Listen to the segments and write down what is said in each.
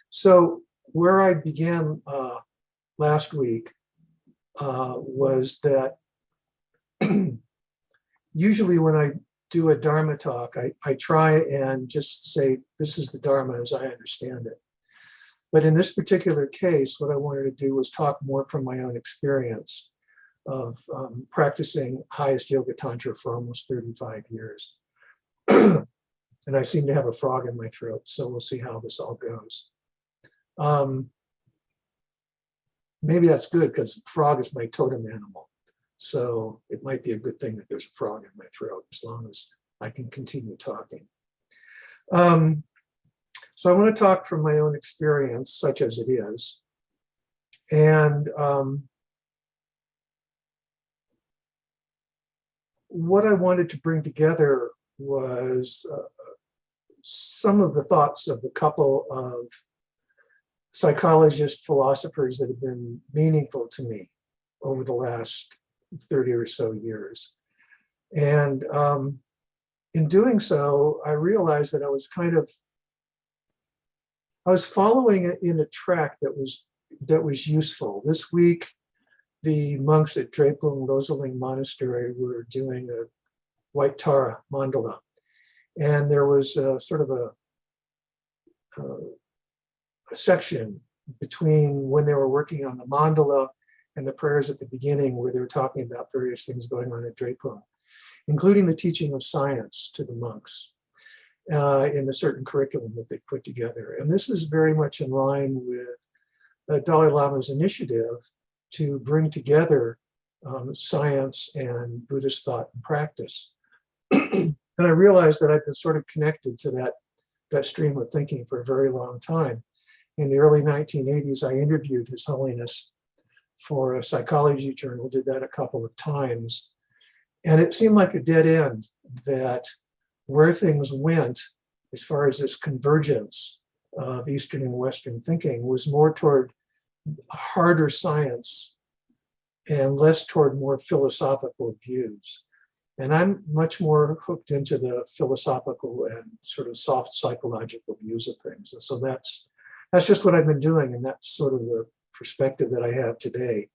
So where I began last week was that usually when I do a Dharma talk, I try and just say, this is the Dharma as I understand it. But in this particular case, what I wanted to do was talk more from my own experience of practicing highest yoga tantra for almost 35 years. And I seem to have a frog in my throat, so we'll see how this all goes. Maybe that's good because frog is my totem animal. So it might be a good thing that there's a frog in my throat as long as I can continue talking. So I want to talk from my own experience, such as it is. And what I wanted to bring together was some of the thoughts of a couple of psychologists, philosophers that have been meaningful to me over the last 30 or so years. And in doing so, I realized that I was following it in a track that was useful. This week, the monks at Drepung Loseling Monastery were doing a white Tara mandala. And there was sort of a section between when they were working on the mandala and the prayers at the beginning where they were talking about various things going on at Drepung, including the teaching of science to the monks in a certain curriculum that they put together. And this is very much in line with Dalai Lama's initiative to bring together science and Buddhist thought and practice. And I realized that I've been sort of connected to that stream of thinking for a very long time. In the early 1980s, I interviewed His Holiness for a psychology journal, did that a couple of times. And it seemed like a dead end that where things went, as far as this convergence of Eastern and Western thinking, was more toward harder science and less toward more philosophical views. And I'm much more hooked into the philosophical and sort of soft psychological views of things. And so that's just what I've been doing, and that's sort of the perspective that I have today.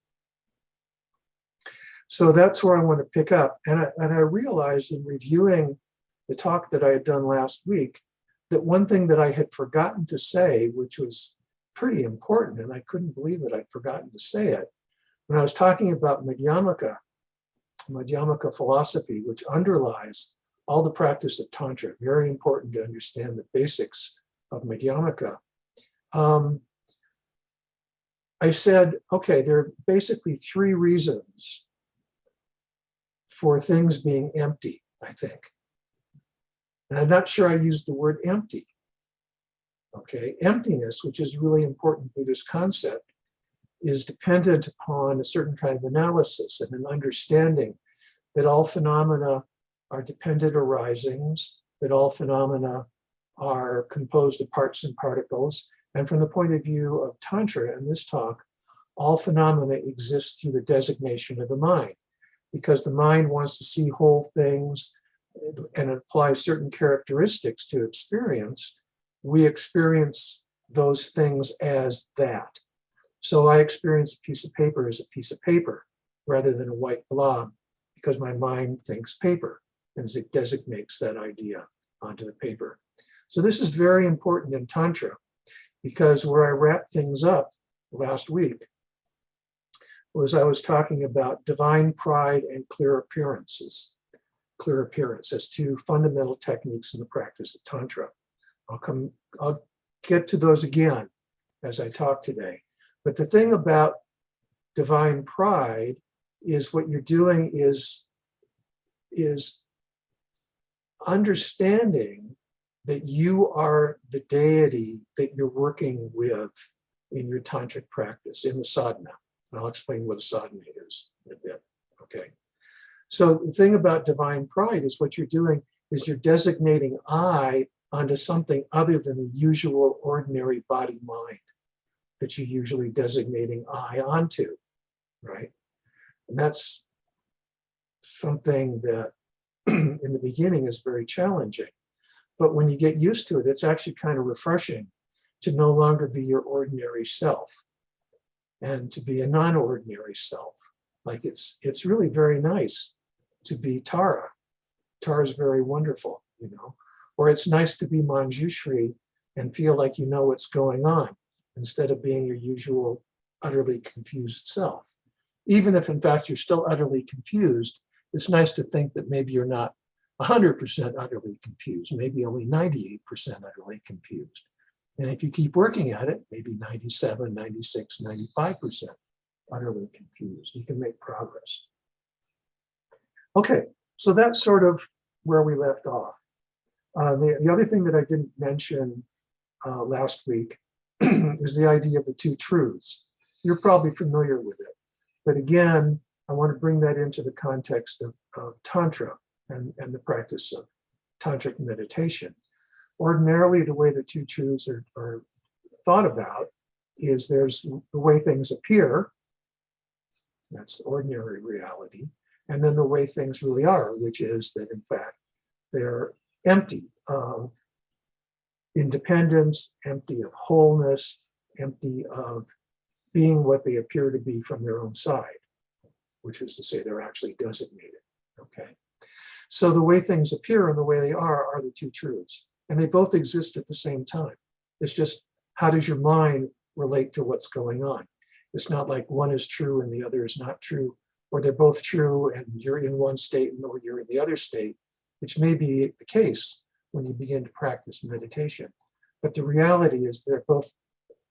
So that's where I want to pick up. And I realized in reviewing the talk that I had done last week, that one thing that I had forgotten to say, which was pretty important, and I couldn't believe that I'd forgotten to say it, when I was talking about Madhyamaka philosophy, which underlies all the practice of Tantra, very important to understand the basics of Madhyamaka. I said, okay, there are basically three reasons for things being empty, I think. And I'm not sure I used the word empty. Okay, emptiness, which is a really important Buddhist concept, is dependent upon a certain kind of analysis and an understanding that all phenomena are dependent arisings, that all phenomena are composed of parts and particles. And from the point of view of Tantra in this talk, all phenomena exist through the designation of the mind, because the mind wants to see whole things and apply certain characteristics to experience. We experience those things as that. So I experience a piece of paper as a piece of paper rather than a white blob, because my mind thinks paper and it designates that idea onto the paper. So this is very important in Tantra, because where I wrapped things up last week was I was talking about divine pride and clear appearance as two fundamental techniques in the practice of Tantra. I'll get to those again as I talk today. But the thing about divine pride is what you're doing is understanding that you are the deity that you're working with in your tantric practice, in the sadhana. And I'll explain what a sadhana is in a bit, okay? So the thing about divine pride is what you're doing is you're designating I onto something other than the usual ordinary body mind that you're usually designating I onto, right? And that's something that in the beginning is very challenging. But when you get used to it, it's actually kind of refreshing to no longer be your ordinary self and to be a non-ordinary self. Like it's really very nice to be Tara. Tara is very wonderful, you know. Or it's nice to be Manjushri and feel like you know what's going on instead of being your usual utterly confused self. Even if in fact you're still utterly confused, it's nice to think that maybe you're not 100% utterly confused, maybe only 98% utterly confused. And if you keep working at it, maybe 97, 96, 95% utterly confused. You can make progress. Okay, so that's sort of where we left off. The other thing that I didn't mention last week is the idea of the two truths. You're probably familiar with it. But again, I want to bring that into the context of Tantra and the practice of tantric meditation. Ordinarily, the way the two truths are thought about is there's the way things appear, that's ordinary reality, and then the way things really are, which is that in fact, they're empty of independence, empty of wholeness, empty of being what they appear to be from their own side, which is to say they're actually designated, okay? So the way things appear and the way they are the two truths, and they both exist at the same time. It's just, how does your mind relate to what's going on? It's not like one is true and the other is not true, or they're both true and you're in one state or you're in the other state, which may be the case when you begin to practice meditation. But the reality is they're both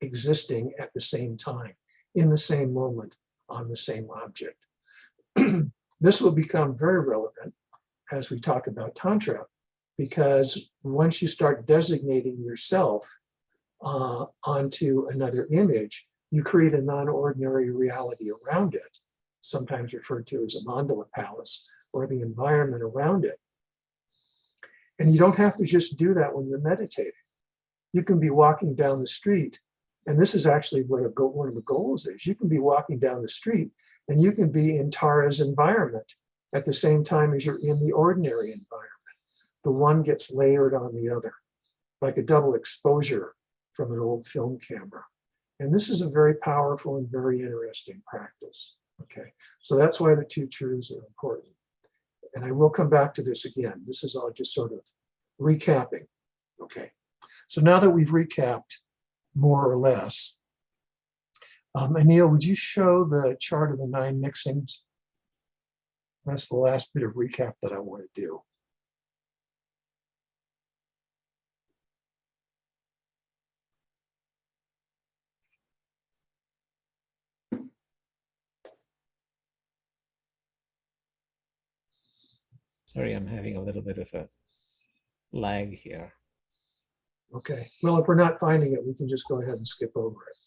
existing at the same time, in the same moment, on the same object. This will become very relevant as we talk about Tantra, because once you start designating yourself onto another image, you create a non-ordinary reality around it, sometimes referred to as a mandala palace, or the environment around it. And you don't have to just do that when you're meditating. You can be walking down the street, and this is actually what one of the goals is. You can be walking down the street and you can be in Tara's environment at the same time as you're in the ordinary environment. The one gets layered on the other, like a double exposure from an old film camera. And this is a very powerful and very interesting practice, okay? So that's why the two truths are important. And I will come back to this again. This is all just sort of recapping, okay? So now that we've recapped more or less, Anil, would you show the chart of the 9 mixings? That's the last bit of recap that I want to do. Sorry, I'm having a little bit of a lag here. Okay, well, if we're not finding it, we can just go ahead and skip over it.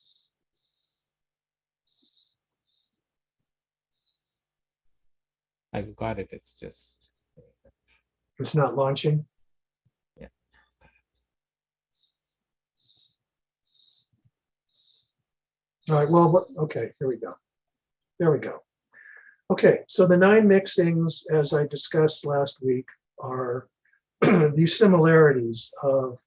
I've got it, it's just... It's not launching? Yeah. All right, well, okay, here we go. There we go. Okay, so the 9 mixings, as I discussed last week, are these similarities of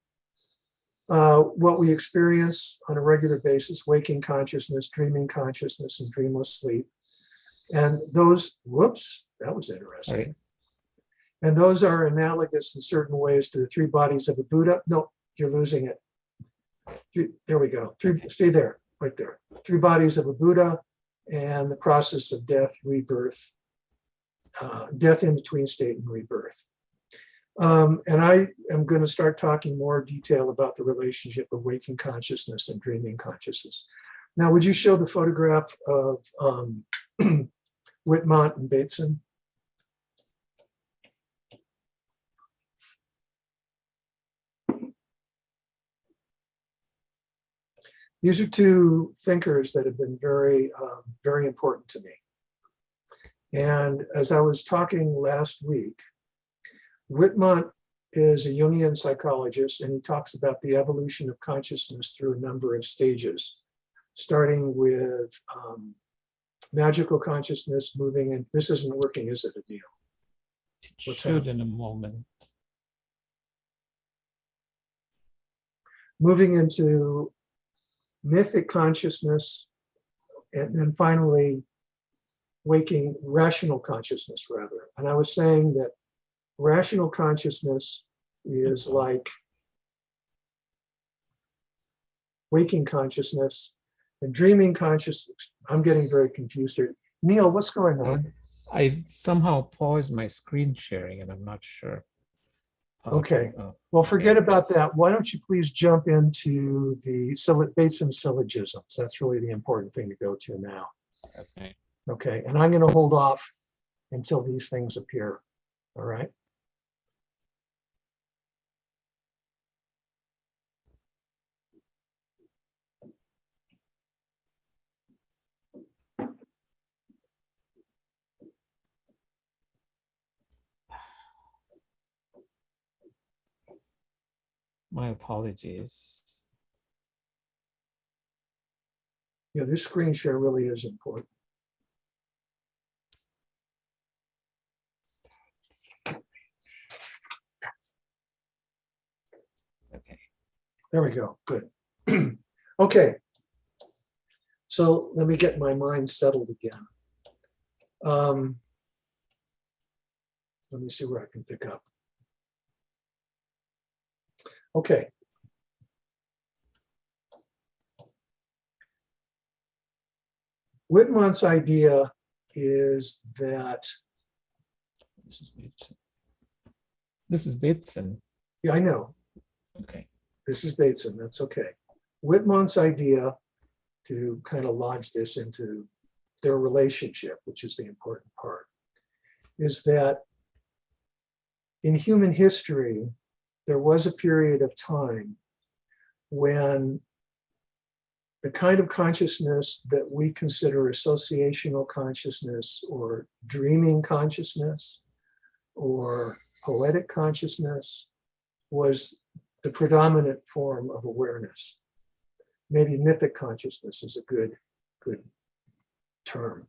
what we experience on a regular basis, waking consciousness, dreaming consciousness, and dreamless sleep. And those, whoops, that was interesting. Sorry. And those are analogous in certain ways to the 3 bodies of a Buddha. No, you're losing it. There we go. Stay there, right there. 3 bodies of a Buddha and the process of death, rebirth, death in between state and rebirth. And I am going to start talking more detail about the relationship of waking consciousness and dreaming consciousness. Now, would you show the photograph of Whitmont and Bateson? These are 2 thinkers that have been very, very important to me. And as I was talking last week, Whitmont is a Jungian psychologist, and he talks about the evolution of consciousness through a number of stages, starting with magical consciousness, moving in. This isn't working, is it, Adil? It should in a moment. moving into mythic consciousness, and then finally waking rational consciousness, rather. And I was saying that rational consciousness is like waking consciousness, and dreaming consciousness. I'm getting very confused here. Neil, what's going on? I somehow paused my screen sharing and I'm not sure. Okay. Well, forget about that. Why don't you please jump into the Bateson syllogisms? That's really the important thing to go to now. Okay. Okay. And I'm going to hold off until these things appear. All right. My apologies. Yeah, this screen share really is important. Okay. There we go. Good. Okay. So let me get my mind settled again. Let me see where I can pick up. Okay. Whitman's idea is that, This is Bateson. This is Bateson. yeah, I know, Okay. this is Bateson, that's okay. Whitman's idea, to kind of lodge this into their relationship, which is the important part, is that in human history, there was a period of time when the kind of consciousness that we consider associational consciousness or dreaming consciousness or poetic consciousness was the predominant form of awareness. Maybe mythic consciousness is a good term.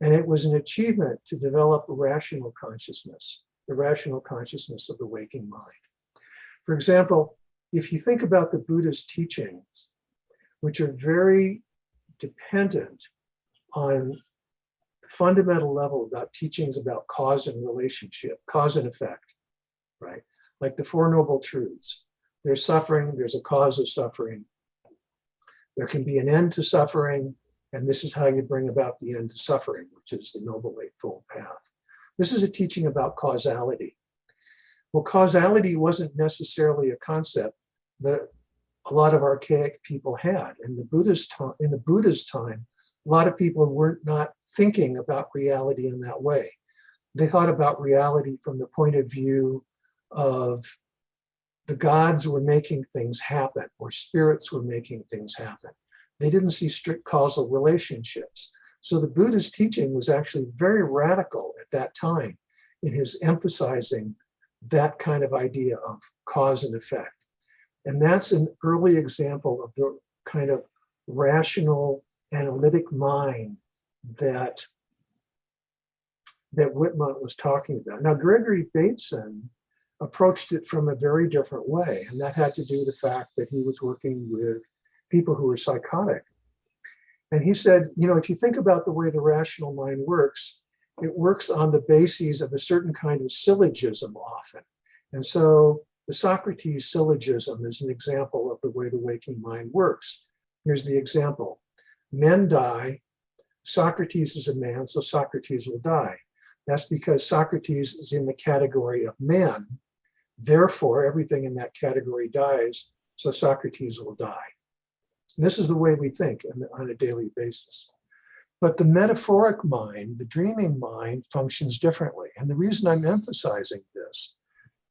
And it was an achievement to develop a rational consciousness, the rational consciousness of the waking mind. For example, if you think about the Buddhist teachings, which are very dependent on fundamental level about teachings about cause and relationship, cause and effect, right? Like the Four Noble Truths. There's suffering, there's a cause of suffering. There can be an end to suffering, and this is how you bring about the end to suffering, which is the Noble Eightfold Path. This is a teaching about causality. Well, causality wasn't necessarily a concept that a lot of archaic people had. In the Buddhist time, a lot of people were not thinking about reality in that way. They thought about reality from the point of view of the gods were making things happen, or spirits were making things happen. They didn't see strict causal relationships. So the Buddhist teaching was actually very radical at that time in his emphasizing that kind of idea of cause and effect. And that's an early example of the kind of rational, analytic mind that Whitman was talking about. Now, Gregory Bateson approached it from a very different way, and that had to do with the fact that he was working with people who were psychotic. And he said, you know, if you think about the way the rational mind works, it works on the bases of a certain kind of syllogism often. And so the Socrates syllogism is an example of the way the waking mind works. Here's the example. Men die. Socrates is a man, so Socrates will die. That's because Socrates is in the category of man. Therefore, everything in that category dies, so Socrates will die. And this is the way we think on a daily basis. But the metaphoric mind, the dreaming mind, functions differently. And the reason I'm emphasizing this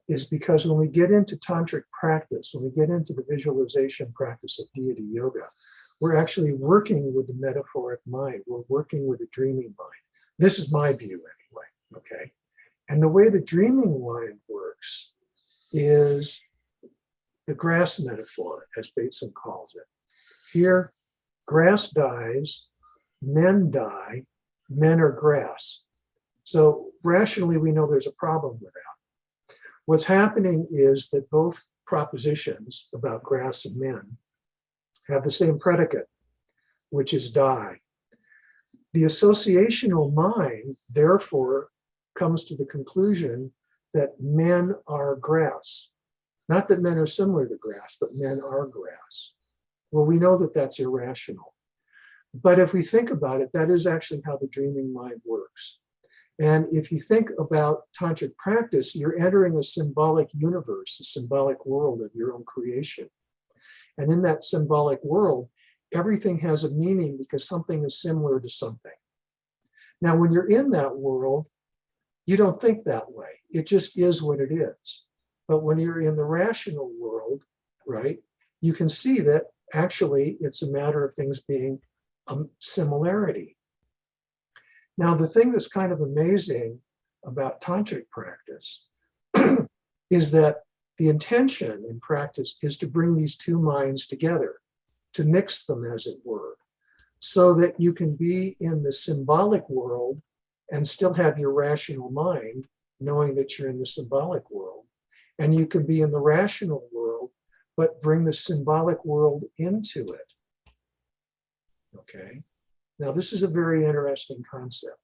is because when we get into tantric practice, when we get into the visualization practice of deity yoga, we're actually working with the metaphoric mind. We're working with the dreaming mind. This is my view anyway, okay? And the way the dreaming mind works is the grass metaphor, as Bateson calls it. Here, grass dies, men die, men are grass. So rationally, we know there's a problem with that. What's happening is that both propositions about grass and men have the same predicate, which is die. The associational mind, therefore, comes to the conclusion that men are grass. Not that men are similar to grass, but men are grass. Well, we know that that's irrational. But if we think about it, that is actually how the dreaming mind works. And if you think about tantric practice, you're entering a symbolic universe, a symbolic world of your own creation. And in that symbolic world, everything has a meaning because something is similar to something. Now, when you're in that world, you don't think that way. It just is what it is. But when you're in the rational world, right, you can see that actually it's a matter of things being a similarity. Now, the thing that's kind of amazing about tantric practice is that the intention in practice is to bring these two minds together, to mix them, as it were, so that you can be in the symbolic world and still have your rational mind, knowing that you're in the symbolic world. And you can be in the rational world, but bring the symbolic world into it. Okay. Now, this is a very interesting concept.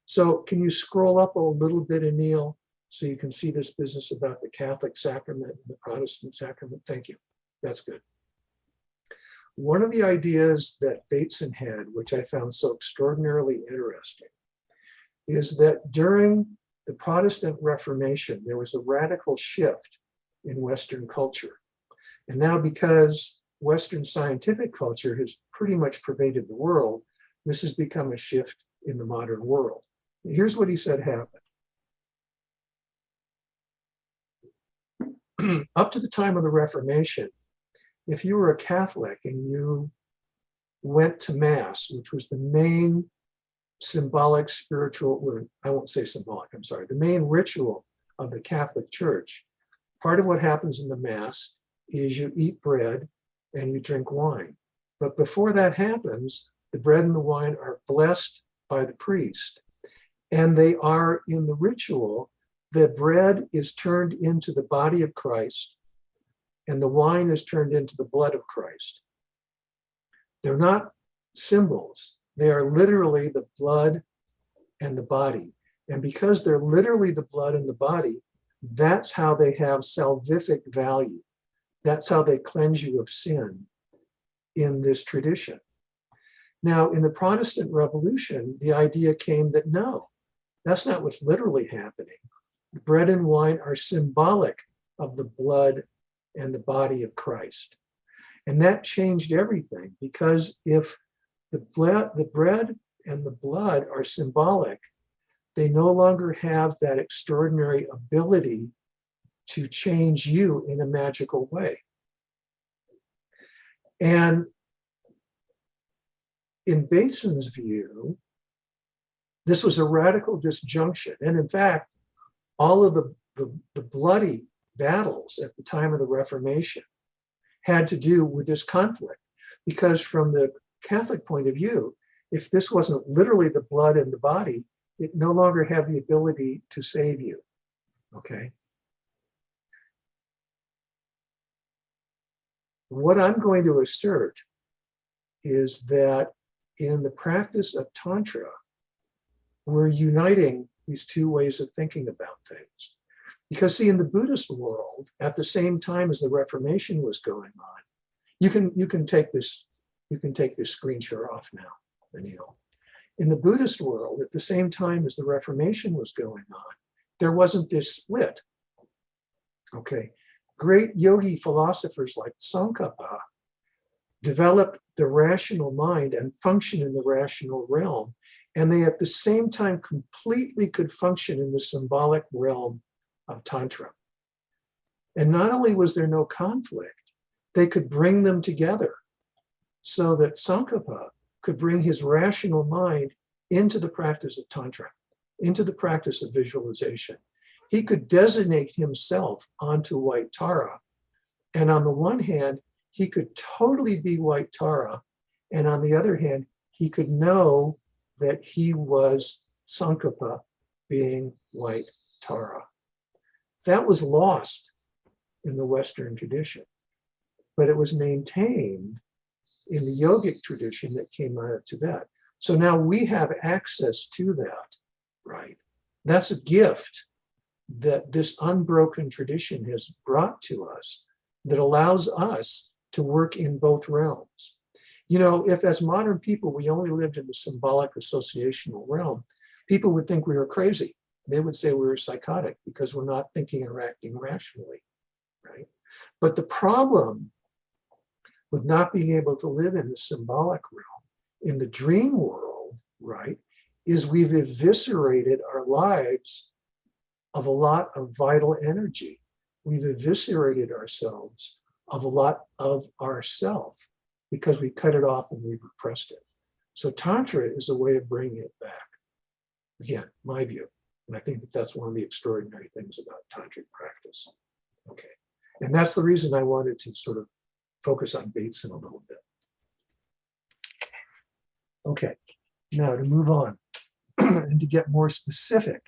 So can you scroll up a little bit, Anil, so you can see this business about the Catholic sacrament and the Protestant sacrament? Thank you. That's good. One of the ideas that Bateson had, which I found so extraordinarily interesting, is that during the Protestant Reformation, there was a radical shift in Western culture. And now, because Western scientific culture has pretty much pervaded the world, this has become a shift in the modern world. Here's what he said happened. Up to the time of the Reformation, if you were a Catholic and you went to Mass, which was the main symbolic, spiritual, well, I won't say symbolic, I'm sorry, the main ritual of the Catholic Church, part of what happens in the Mass is you eat bread and you drink wine. But before that happens, the bread and the wine are blessed by the priest. And they are in the ritual, the bread is turned into the body of Christ and the wine is turned into the blood of Christ. They're not symbols. They are literally the blood and the body. And because they're literally the blood and the body, that's how they have salvific value. That's how they cleanse you of sin in this tradition. Now, in the Protestant Revolution, the idea came that no, that's not what's literally happening. Bread and wine are symbolic of the blood and the body of Christ. And that changed everything, because if the bread and the blood are symbolic, they no longer have that extraordinary ability to change you in a magical way. And in Bateson's view, this was a radical disjunction. And in fact, all of the bloody battles at the time of the Reformation had to do with this conflict. Because from the Catholic point of view, if this wasn't literally the blood and the body, it no longer had the ability to save you. Okay. What I'm going to assert is that in the practice of Tantra, we're uniting these two ways of thinking about things. Because see, in the Buddhist world, at the same time as the Reformation was going on, you can take this screen share off now, Anil. In the Buddhist world, at the same time as the Reformation was going on, there wasn't this split. Okay, great yogi philosophers like Tsongkhapa developed the rational mind and function in the rational realm, and they at the same time completely could function in the symbolic realm of Tantra. And not only was there no conflict, they could bring them together so that Tsongkhapa could bring his rational mind into the practice of Tantra, into the practice of visualization. He could designate himself onto white Tara. And on the one hand, he could totally be white Tara. And on the other hand, he could know that he was Tsongkhapa being white Tara. That was lost in the Western tradition, but it was maintained in the yogic tradition that came out of Tibet. So now we have access to that, right? That's a gift that this unbroken tradition has brought to us that allows us to work in both realms. You know, if as modern people, we only lived in the symbolic associational realm, people would think we were crazy. They would say we were psychotic because we're not thinking or acting rationally, right? But the problem with not being able to live in the symbolic realm, in the dream world, right, is we've eviscerated our lives of a lot of vital energy. We've eviscerated ourselves of a lot of ourself because we cut it off and we repressed it. So Tantra is a way of bringing it back. Again, my view. And I think that that's one of the extraordinary things about tantric practice. Okay. And that's the reason I wanted to sort of focus on Bateson a little bit. Okay. Now to move on and to get more specific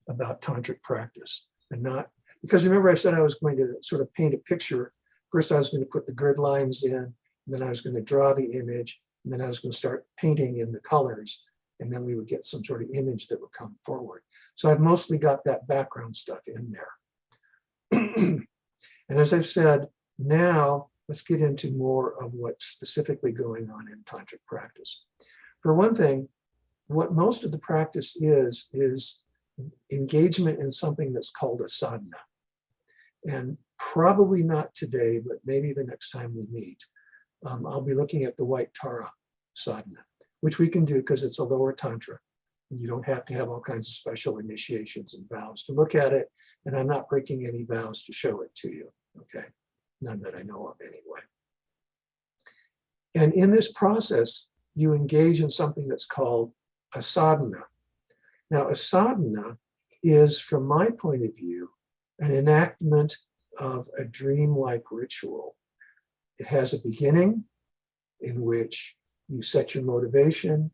about tantric practice and not, because remember I said I was going to sort of paint a picture. First I was going to put the grid lines in, and then I was going to draw the image, and then I was going to start painting in the colors, and then we would get some sort of image that would come forward. So I've mostly got that background stuff in there. And as I've said, now let's get into more of what's specifically going on in tantric practice. For one thing, what most of the practice is engagement in something that's called a sadhana. And probably not today, but maybe the next time we meet, I'll be looking at the white Tara sadhana, which we can do because it's a lower tantra. You don't have to have all kinds of special initiations and vows to look at it. And I'm not breaking any vows to show it to you, okay? None that I know of anyway. And in this process, you engage in something that's called a sadhana. Now, a sadhana is, from my point of view, an enactment of a dreamlike ritual. It has a beginning in which you set your motivation.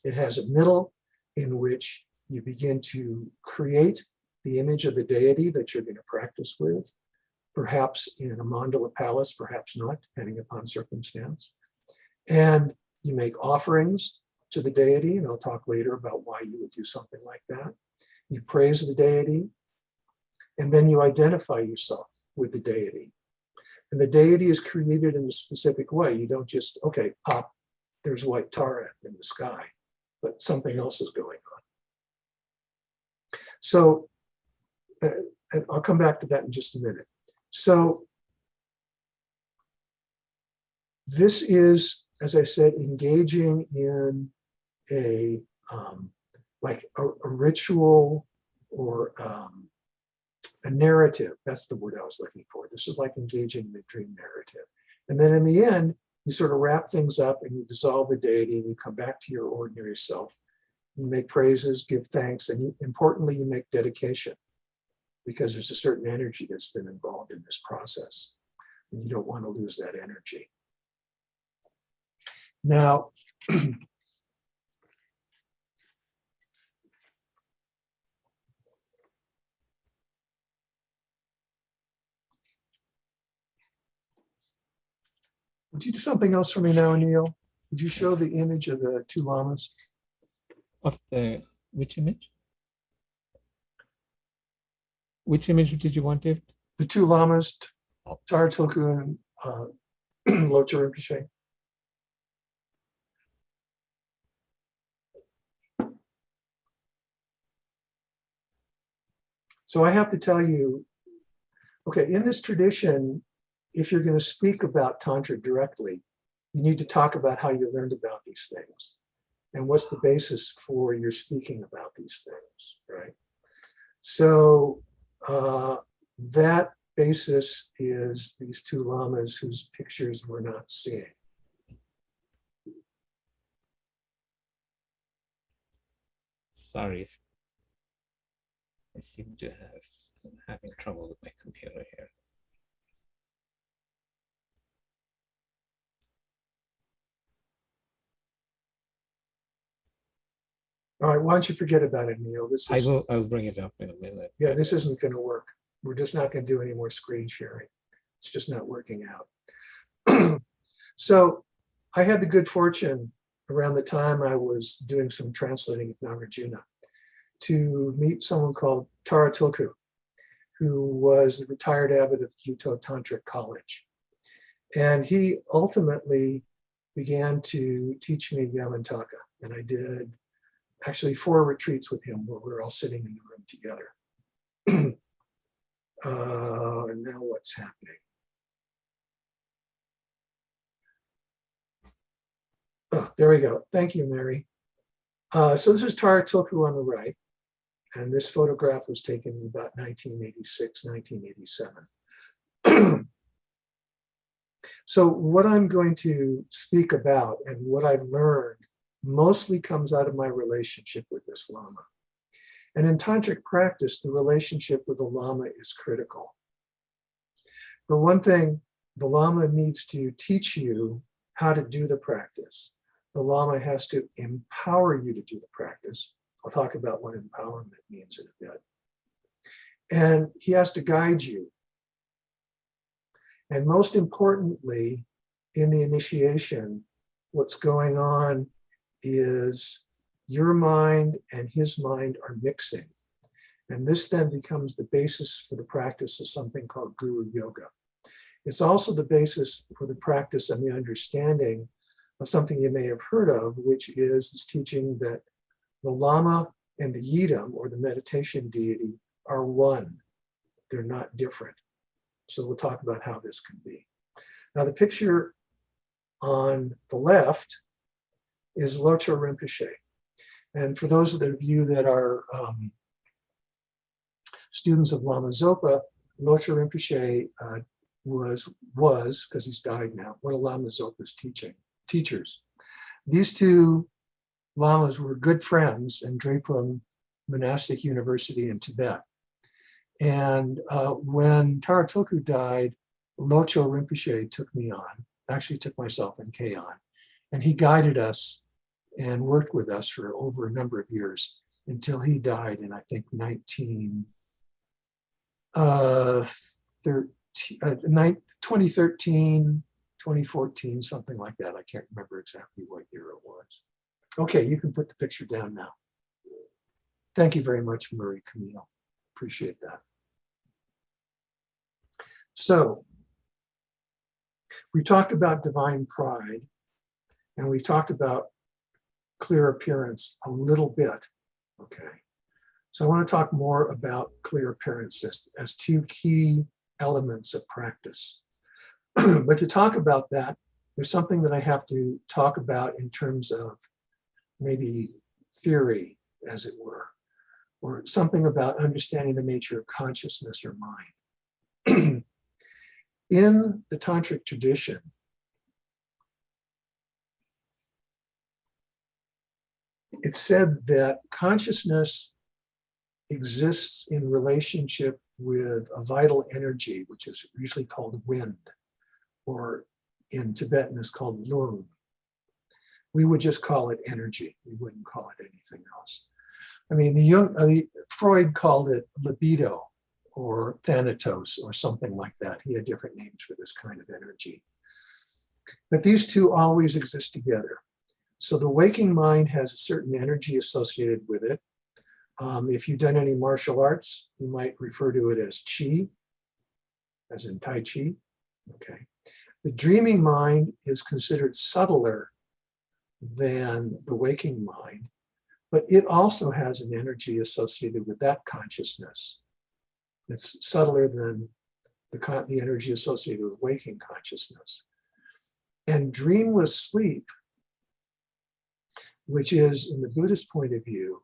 It has a middle in which you begin to create the image of the deity that you're going to practice with, perhaps in a mandala palace, perhaps not, depending upon circumstance. And you make offerings to the deity, and I'll talk later about why you would do something like that. You praise the deity, and then you identify yourself with the deity. And the deity is created in a specific way. You don't just, okay, pop, there's white Tara in the sky, but something else is going on. So, and I'll come back to that in just a minute. So this is, as I said, engaging in a ritual or a narrative. That's the word I was looking for. This is like engaging in a dream narrative. And then in the end, you sort of wrap things up and you dissolve the deity and you come back to your ordinary self. You make praises, give thanks, and importantly, you make dedication, because there's a certain energy that's been involved in this process, and you don't want to lose that energy. Now, would you do something else for me now, Neil? Would you show the image of the two lamas? Of the, which image? Which image did you want it? The two lamas, Tara Tulku and Locha Rinpoche. So I have to tell you, okay, in this tradition, if you're going to speak about Tantra directly, you need to talk about how you learned about these things and what's the basis for your speaking about these things, right? So that basis is these two lamas whose pictures we're not seeing. Sorry. I seem to have having trouble with my computer here. All right, why don't you forget about it, Neil? I will bring it up in a minute. Yeah, this isn't going to work. We're just not going to do any more screen sharing. It's just not working out. So I had the good fortune around the time I was doing some translating of Nagarjuna to meet someone called Tara Tilku, who was the retired abbot of Kyoto Tantric College. And he ultimately began to teach me Yamantaka. And I did actually 4 retreats with him where we were all sitting in the room together. Now what's happening? Oh, there we go. Thank you, Mary. So this is Tara Tilku on the right. And this photograph was taken in about 1986, 1987. So what I'm going to speak about and what I've learned mostly comes out of my relationship with this Lama. And in tantric practice, the relationship with the Lama is critical. For one thing, the Lama needs to teach you how to do the practice. The Lama has to empower you to do the practice. I'll talk about what empowerment means in a bit. And he has to guide you. And most importantly, in the initiation, what's going on is your mind and his mind are mixing. And this then becomes the basis for the practice of something called Guru Yoga. It's also the basis for the practice and the understanding of something you may have heard of, which is this teaching that the Lama and the Yidam, or the meditation deity, are one. They're not different. So we'll talk about how this can be. Now the picture on the left is Locho Rinpoche. And for those of you that are students of Lama Zopa, Locho Rinpoche was, because he's died now, one of Lama Zopa's teachers. These 2 Lamas were good friends in Drepung Monastic University in Tibet. And when Tara Tilku died, Locho Rinpoche took me on, actually took myself and Kay on. And he guided us and worked with us for over a number of years until he died in, I think, 2013, 2014, something like that. I can't remember exactly what year it was. Okay, you can put the picture down now. Thank you very much, Marie Camille. Appreciate that. So, we talked about divine pride, and we talked about clear appearance a little bit, okay? So I want to talk more about clear appearance as 2 key elements of practice. But to talk about that, there's something that I have to talk about in terms of maybe theory, as it were, or something about understanding the nature of consciousness or mind. In the tantric tradition, it's said that consciousness exists in relationship with a vital energy, which is usually called wind, or in Tibetan is called lung. We would just call it energy. We wouldn't call it anything else. I mean, Freud called it libido or thanatos or something like that. He had different names for this kind of energy. But these 2 always exist together. So the waking mind has a certain energy associated with it. If you've done any martial arts, you might refer to it as chi, as in Tai Chi. Okay. The dreaming mind is considered subtler than the waking mind, but it also has an energy associated with that consciousness. It's subtler than the energy associated with waking consciousness. And dreamless sleep, which is, in the Buddhist point of view,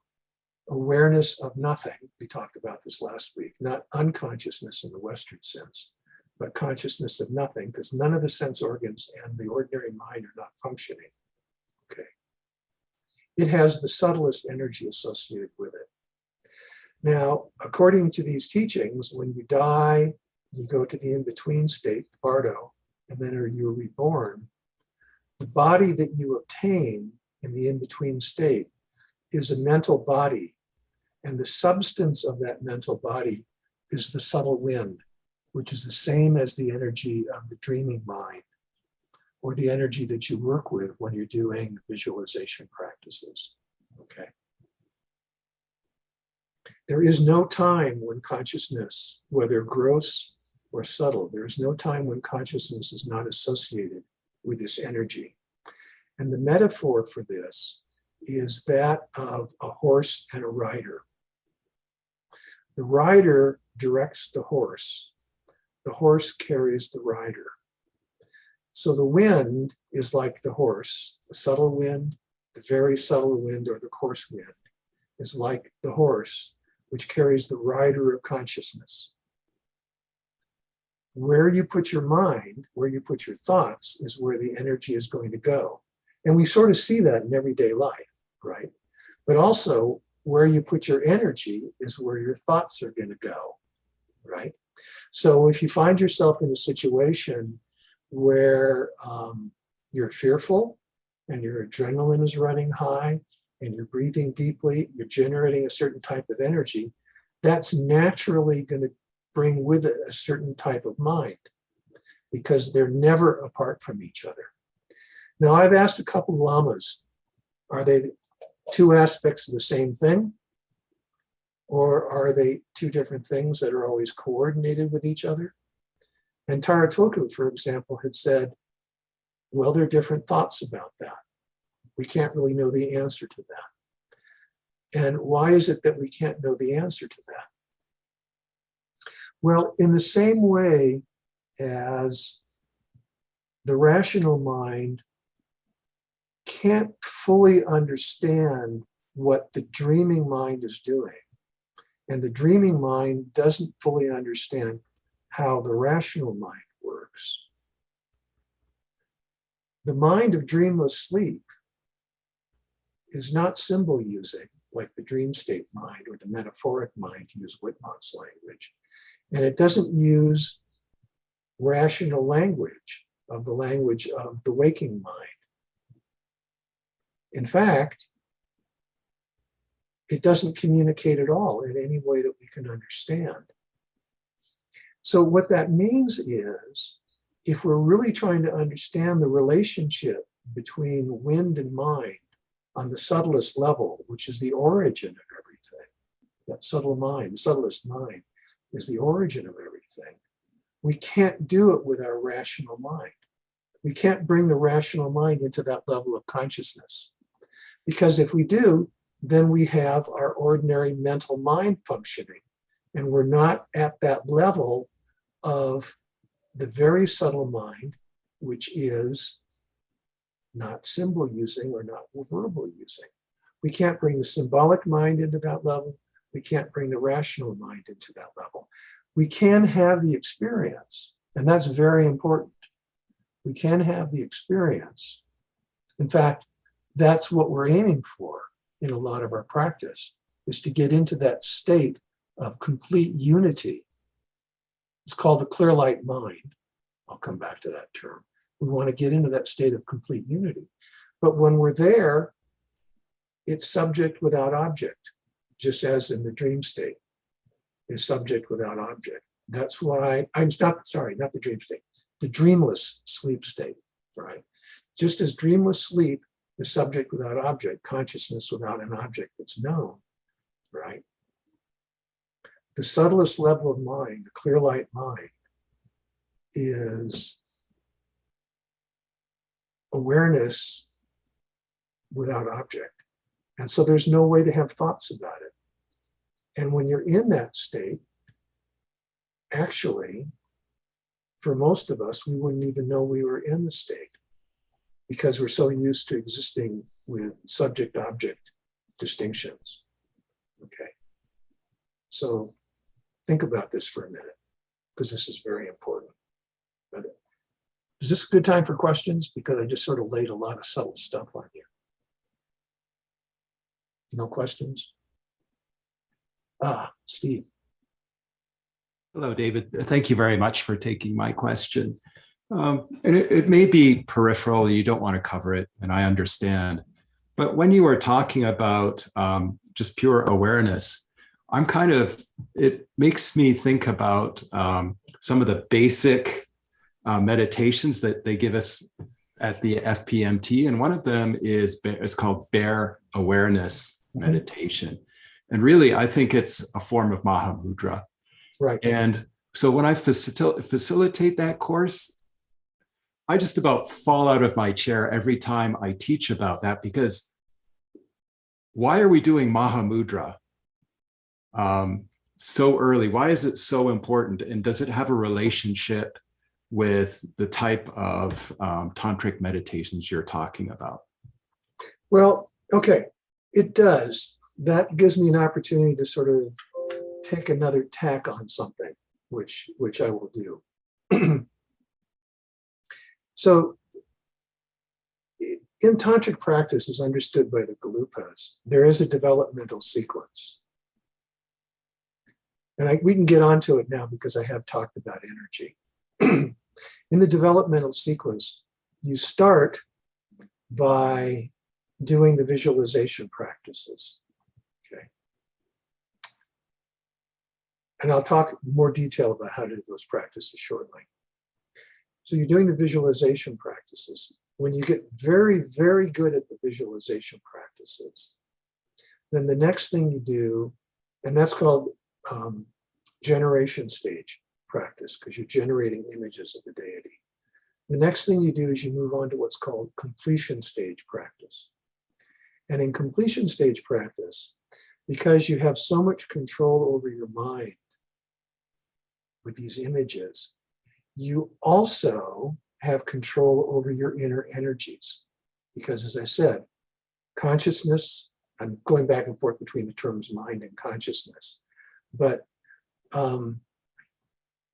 awareness of nothing. We talked about this last week, not unconsciousness in the Western sense, but consciousness of nothing, because none of the sense organs and the ordinary mind are not functioning. Okay. It has the subtlest energy associated with it. Now, according to these teachings, when you die, you go to the in-between state, bardo, and then you're reborn. The body that you obtain in the in-between state is a mental body, and the substance of that mental body is the subtle wind, which is the same as the energy of the dreaming mind, or the energy that you work with when you're doing visualization practices. Okay. There is no time when consciousness, whether gross or subtle, there is no time when consciousness is not associated with this energy. And the metaphor for this is that of a horse and a rider. The rider directs the horse carries the rider. So the wind is like the horse. The subtle wind, the very subtle wind, or the coarse wind is like the horse, which carries the rider of consciousness. Where you put your mind, where you put your thoughts, is where the energy is going to go. And we sort of see that in everyday life, right? But also, where you put your energy is where your thoughts are going to go, right? So if you find yourself in a situation where you're fearful and your adrenaline is running high and you're breathing deeply, you're generating a certain type of energy, that's naturally going to bring with it a certain type of mind, because they're never apart from each other. Now, I've asked a couple of lamas, are they two aspects of the same thing? Or are they two different things that are always coordinated with each other? And Tara Tulku, for example, had said, well, there are different thoughts about that. We can't really know the answer to that. And why is it that we can't know the answer to that? Well, in the same way as the rational mind can't fully understand what the dreaming mind is doing, and the dreaming mind doesn't fully understand how the rational mind works. The mind of dreamless sleep is not symbol using like the dream state mind or the metaphoric mind, to use Whitmont's language. And it doesn't use rational language of the language of the waking mind. In fact, it doesn't communicate at all in any way that we can understand. So what that means is, if we're really trying to understand the relationship between wind and mind on the subtlest level, which is the origin of everything, that subtle mind, the subtlest mind is the origin of everything, we can't do it with our rational mind. We can't bring the rational mind into that level of consciousness. Because if we do, then we have our ordinary mental mind functioning, and we're not at that level of the very subtle mind, which is not symbol using or not verbal using. We can't bring the symbolic mind into that level. We can't bring the rational mind into that level. We can have the experience, and that's very important. We can have the experience. In fact, that's what we're aiming for in a lot of our practice, is to get into that state of complete unity. It's called the clear light mind. I'll come back to that term. We want to get into that state of complete unity. But when we're there, it's subject without object, just as in the dream state is subject without object. That's why, not the dream state, the dreamless sleep state, right? Just as dreamless sleep is subject without object, consciousness without an object that's known, right? The subtlest level of mind, the clear light mind, is awareness without object. And so there's no way to have thoughts about it. And when you're in that state, actually, for most of us, we wouldn't even know we were in the state, because we're so used to existing with subject-object distinctions. Okay. So think about this for a minute, because this is very important. But is this a good time for questions? Because I just sort of laid a lot of subtle stuff on you. No questions? Steve. Hello, David. Thank you very much for taking my question. And it may be peripheral, you don't want to cover it, and I understand. But when you were talking about just pure awareness, it makes me think about some of the basic meditations that they give us at the FPMT. And one of them is called bare awareness meditation. And really, I think it's a form of Mahamudra. Right. And so when I facilitate that course, I just about fall out of my chair every time I teach about that, because why are we doing Mahamudra so early? Why is it so important? And does it have a relationship with the type of tantric meditations you're talking about? Well, okay, it does. That gives me an opportunity to sort of take another tack on something, which I will do. So in tantric practice, as understood by the Gelupas, there is a developmental sequence. And we can get onto it now because I have talked about energy. In the developmental sequence, you start by doing the visualization practices. Okay. And I'll talk more detail about how to do those practices shortly. So you're doing the visualization practices. When you get very, very good at the visualization practices, then the next thing you do, and that's called generation stage practice, because you're generating images of the deity. The next thing you do is you move on to what's called completion stage practice. And in completion stage practice, because you have so much control over your mind with these images, you also have control over your inner energies. Because as I said, consciousness, I'm going back and forth between the terms mind and consciousness, but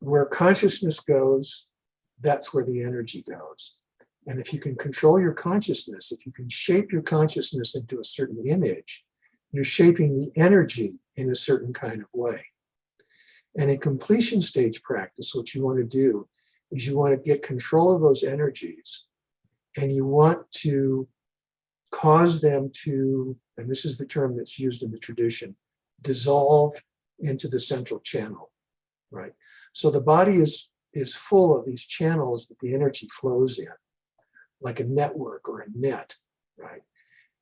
where consciousness goes, that's where the energy goes. And if you can control your consciousness, if you can shape your consciousness into a certain image, you're shaping the energy in a certain kind of way. And in completion stage practice, what you want to do is you want to get control of those energies, and you want to cause them to, and this is the term that's used in the tradition, dissolve into the central channel, right? So the body is full of these channels that the energy flows in, like a network or a net, right?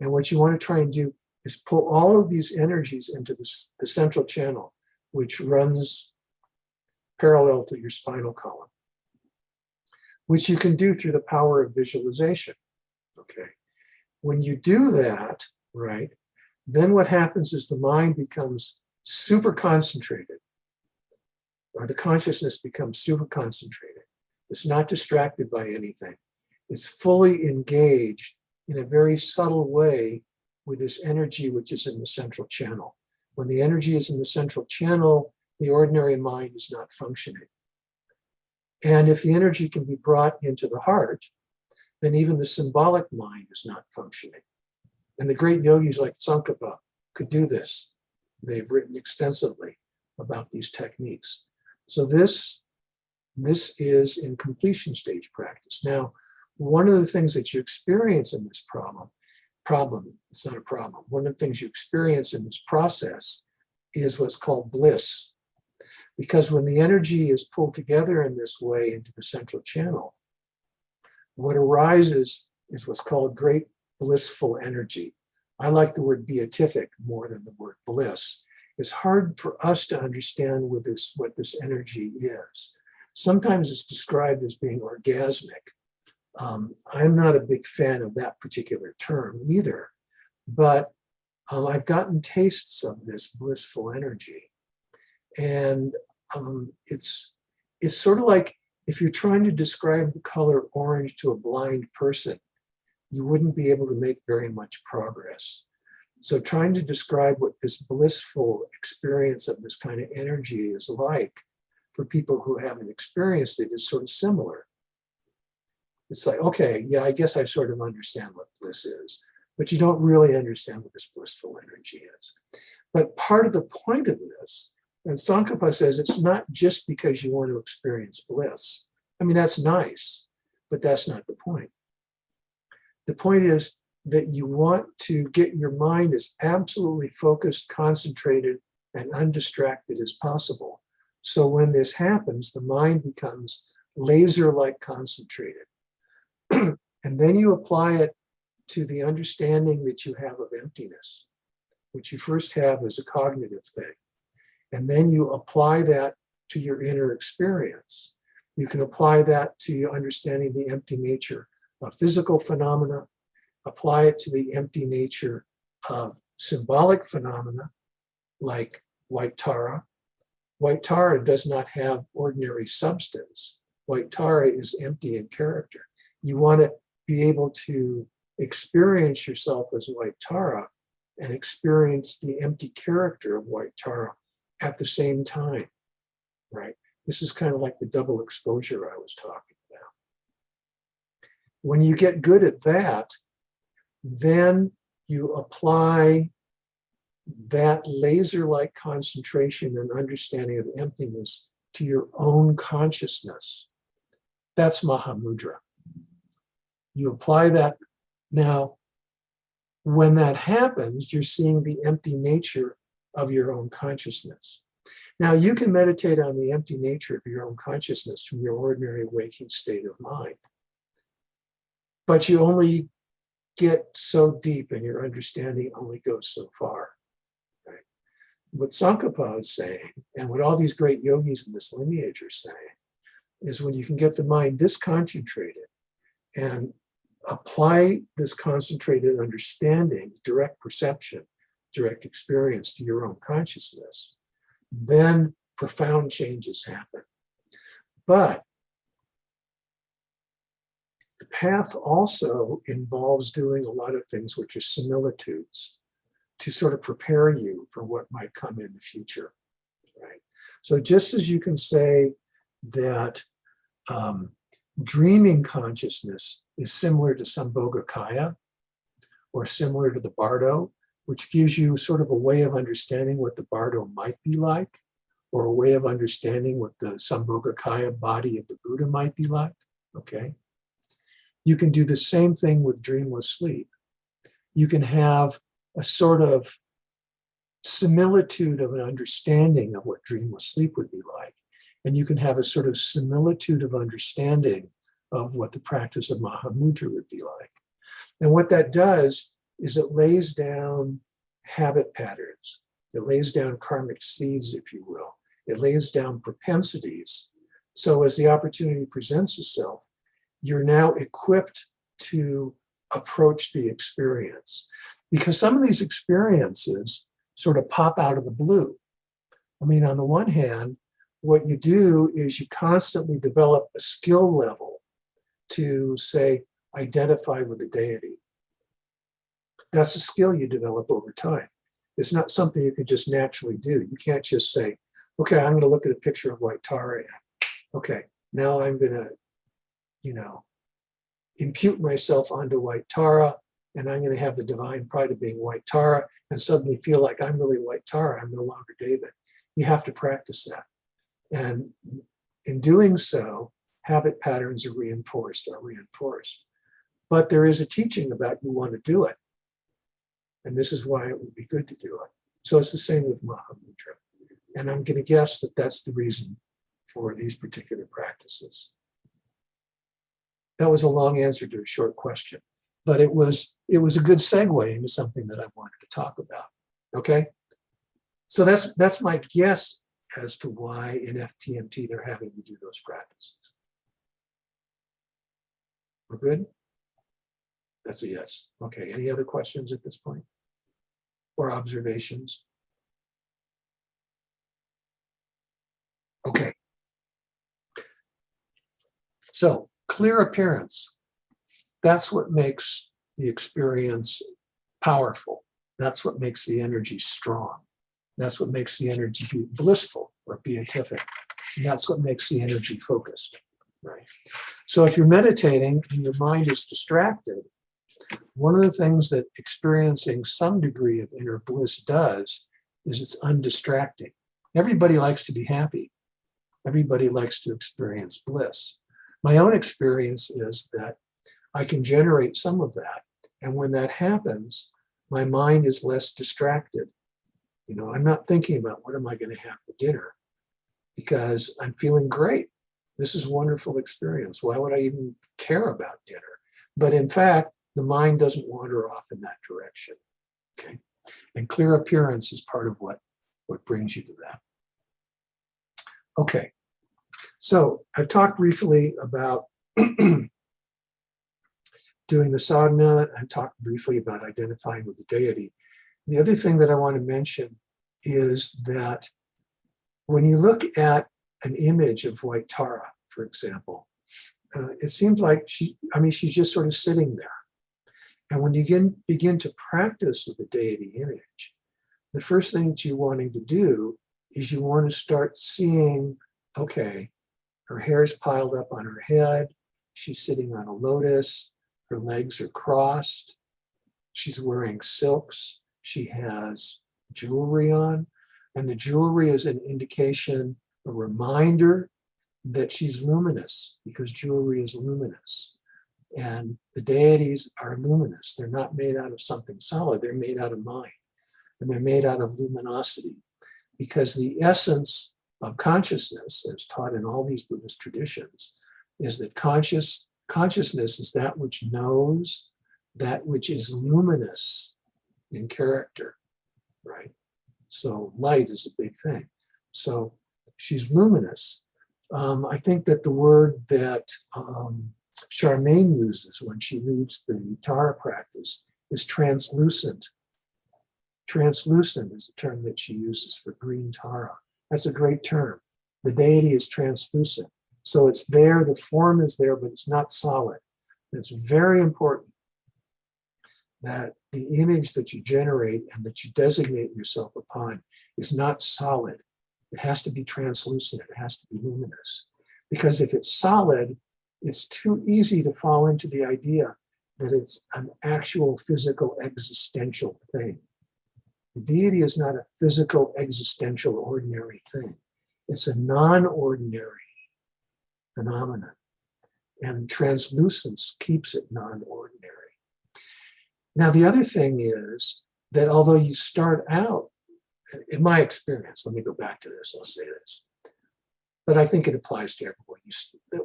And what you want to try and do is pull all of these energies into the central channel, which runs parallel to your spinal column, which you can do through the power of visualization, okay? When you do that, right, then what happens is the mind becomes super concentrated, or the consciousness becomes super concentrated. It's not distracted by anything. It's fully engaged in a very subtle way with this energy which is in the central channel. When the energy is in the central channel, the ordinary mind is not functioning. And if the energy can be brought into the heart, then even the symbolic mind is not functioning. And the great yogis like Tsongkhapa could do this. They've written extensively about these techniques. So this is in completion stage practice. Now, one of the things that you experience in this problem, it's not a problem. One of the things you experience in this process is what's called bliss. Because when the energy is pulled together in this way into the central channel, what arises is what's called great blissful energy. I like the word beatific more than the word bliss. It's hard for us to understand what this energy is. Sometimes it's described as being orgasmic. I'm not a big fan of that particular term either, but I've gotten tastes of this blissful energy. And it's sort of like if you're trying to describe the color orange to a blind person, you wouldn't be able to make very much progress. So trying to describe what this blissful experience of this kind of energy is like for people who haven't experienced it is sort of similar. It's like, okay, yeah, I guess I sort of understand what bliss is, but you don't really understand what this blissful energy is. But part of the point of this, and Tsongkhapa says, it's not just because you want to experience bliss. I mean, that's nice, but that's not the point. The point is that you want to get your mind as absolutely focused, concentrated, and undistracted as possible. So when this happens, the mind becomes laser-like concentrated. And then you apply it to the understanding that you have of emptiness, which you first have as a cognitive thing. And then you apply that to your inner experience. You can apply that to your understanding the empty nature of physical phenomena, apply it to the empty nature of symbolic phenomena, like white Tara. White Tara does not have ordinary substance. White Tara is empty in character. You want to be able to experience yourself as white Tara and experience the empty character of white Tara at the same time, right? This is kind of like the double exposure I was talking about. When you get good at that, then you apply that laser-like concentration and understanding of emptiness to your own consciousness. That's Mahamudra. You apply that. Now, when that happens, you're seeing the empty nature of your own consciousness. Now, you can meditate on the empty nature of your own consciousness from your ordinary waking state of mind, but you only get so deep and your understanding only goes so far. Right? What Tsongkhapa is saying, and what all these great yogis in this lineage are saying, is when you can get the mind this concentrated and apply this concentrated understanding, direct perception, direct experience to your own consciousness, then profound changes happen. But the path also involves doing a lot of things which are similitudes to sort of prepare you for what might come in the future, right? So just as you can say that dreaming consciousness is similar to Sambhogakaya or similar to the Bardo, which gives you sort of a way of understanding what the Bardo might be like, or a way of understanding what the Sambhogakaya body of the Buddha might be like, okay? You can do the same thing with dreamless sleep. You can have a sort of similitude of an understanding of what dreamless sleep would be like. And you can have a sort of similitude of understanding of what the practice of Mahamudra would be like. And what that does is it lays down habit patterns. It lays down karmic seeds, if you will. It lays down propensities. So as the opportunity presents itself, you're now equipped to approach the experience. Because some of these experiences sort of pop out of the blue. I mean, on the one hand, what you do is you constantly develop a skill level to, say, identify with the deity. That's a skill you develop over time. It's not something you can just naturally do. You can't just say, okay, I'm going to look at a picture of white Tara and, okay, now I'm going to, impute myself onto white Tara, and I'm going to have the divine pride of being white Tara and suddenly feel like I'm really white Tara. I'm no longer David. You have to practice that. And in doing so, habit patterns are reinforced. But there is a teaching about you want to do it. And this is why it would be good to do it. So it's the same with Mahamudra. And I'm going to guess that that's the reason for these particular practices. That was a long answer to a short question, but it was a good segue into something that I wanted to talk about. Okay, so that's my guess as to why in FPMT they're having you do those practices. We're good? That's a yes. Okay, any other questions at this point or observations? Okay. So clear appearance, that's what makes the experience powerful. That's what makes the energy strong. That's what makes the energy be blissful or beatific. And that's what makes the energy focused, right? So if you're meditating and your mind is distracted, one of the things that experiencing some degree of inner bliss does is it's undistracting. Everybody likes to be happy. Everybody likes to experience bliss. My own experience is that I can generate some of that. And when that happens, my mind is less distracted. You know, I'm not thinking about what am I going to have for dinner because I'm feeling great. This is a wonderful experience. Why would I even care about dinner? But in fact, the mind doesn't wander off in that direction. Okay. And clear appearance is part of what brings you to that. Okay. So I've talked briefly about doing the sadhana. I talked briefly about identifying with the deity. The other thing that I want to mention is that when you look at an image of White Tara, for example, it seems like she's just sort of sitting there. And when you begin to practice with the deity image, the first thing that you're wanting to do is you want to start seeing, okay, her hair's piled up on her head, she's sitting on a lotus, her legs are crossed, she's wearing silks, she has jewelry on, and the jewelry is an indication, a reminder that she's luminous, because jewelry is luminous. And the deities are luminous. They're not made out of something solid, they're made out of mind. And they're made out of luminosity. Because the essence of consciousness, as taught in all these Buddhist traditions, is that consciousness is that which knows, that which is luminous in character, right? So light is a big thing. So she's luminous. I think that the word that Charmaine uses when she leads the Tara practice is translucent. Translucent is a term that she uses for green Tara. That's a great term. The deity is translucent. So it's there, the form is there, but it's not solid. And it's very important that the image that you generate and that you designate yourself upon is not solid. It has to be translucent. It has to be luminous. Because if it's solid, it's too easy to fall into the idea that it's an actual physical existential thing. The deity is not a physical existential ordinary thing. It's a non-ordinary phenomenon. And translucence keeps it non-ordinary. Now, the other thing is that although you start out, in my experience, let me go back to this, I'll say this, but I think it applies to everyone.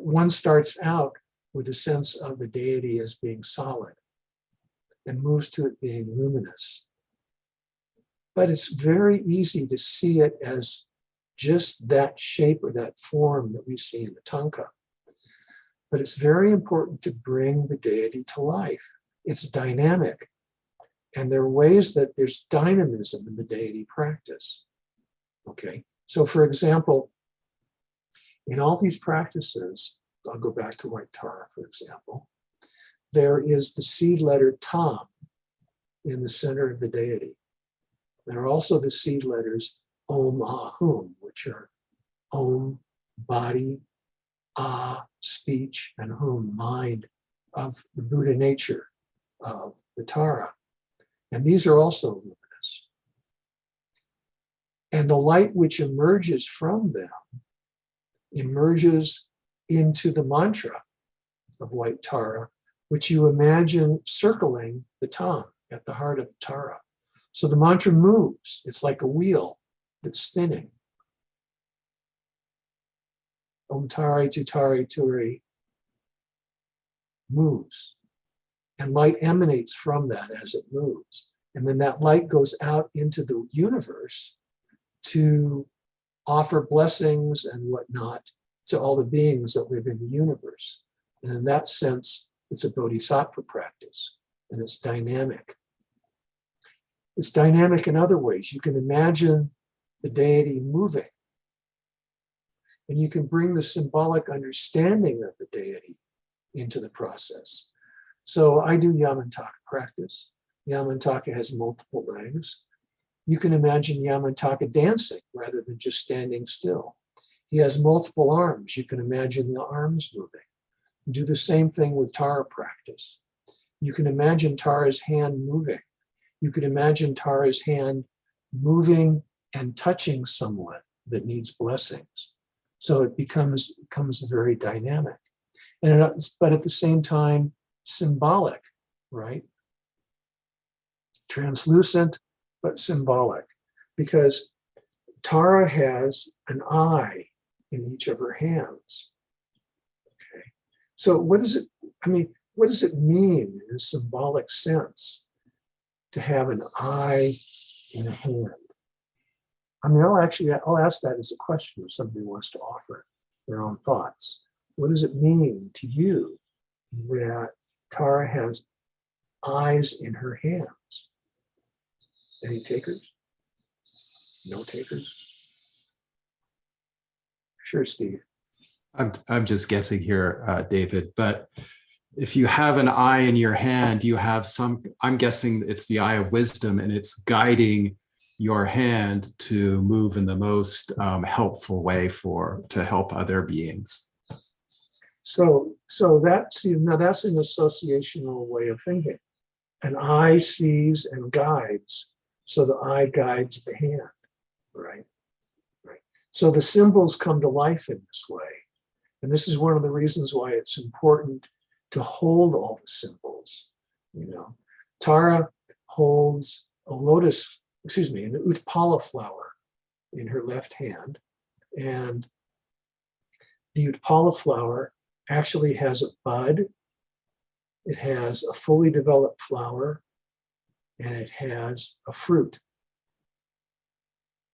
One starts out with a sense of the deity as being solid and moves to it being luminous. But it's very easy to see it as just that shape or that form that we see in the Tantra. But it's very important to bring the deity to life. It's dynamic. And there are ways that there's dynamism in the deity practice. Okay, so for example, in all these practices, I'll go back to White Tara, for example, there is the seed letter Tam in the center of the deity. There are also the seed letters Om, Ah, Hum, which are Om, body, Ah, speech, and Hum, mind, of the Buddha nature of the Tara. And these are also luminous. And the light which emerges from them emerges into the mantra of White Tara, which you imagine circling the Tam at the heart of the Tara. So the mantra moves. It's like a wheel that's spinning. Om Tari Tutari Turi moves. And light emanates from that as it moves. And then that light goes out into the universe to offer blessings and whatnot to all the beings that live in the universe. And in that sense, it's a bodhisattva practice, and it's dynamic. It's dynamic in other ways. You can imagine the deity moving, and you can bring the symbolic understanding of the deity into the process. So I do Yamantaka practice. Yamantaka has multiple legs. You can imagine Yamantaka dancing rather than just standing still. He has multiple arms. You can imagine the arms moving. Do the same thing with Tara practice. You can imagine Tara's hand moving. You can imagine Tara's hand moving and touching someone that needs blessings. So it becomes very dynamic. But at the same time, symbolic, right? Translucent, but symbolic. because Tara has an eye in each of her hands. Okay. So what does it, I mean, what does it mean in a symbolic sense to have an eye in a hand? I mean, I'll ask that as a question if somebody wants to offer their own thoughts. What does it mean to you that Tara has eyes in her hands? Any takers? No takers? Sure, Steve. I'm just guessing here, David, but if you have an eye in your hand, you have some, I'm guessing it's the eye of wisdom, and it's guiding your hand to move in the most helpful way to help other beings. So that's, now that's an associational way of thinking. An eye sees and guides, so the eye guides the hand, right? Right. So the symbols come to life in this way. And this is one of the reasons why it's important to hold all the symbols. You know, Tara holds an Utpala flower in her left hand. And the Utpala flower actually has a bud, it has a fully developed flower, and it has a fruit.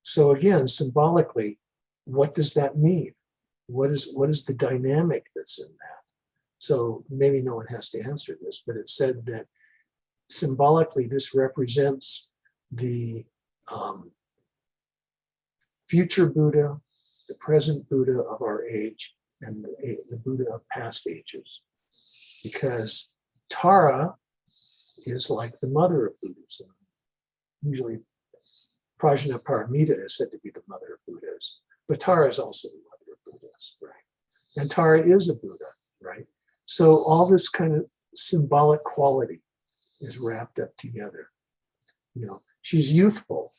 So again, symbolically, what does that mean? What is the dynamic that's in that? So maybe no one has to answer this, but it said that symbolically this represents the future Buddha, the present Buddha of our age, and the Buddha of past ages. Because Tara is like the mother of Buddhism. Usually Prajnaparamita is said to be the mother of Buddhas, but Tara is also the mother of Buddhas, right? And Tara is a Buddha, right? So all this kind of symbolic quality is wrapped up together. You know, she's youthful.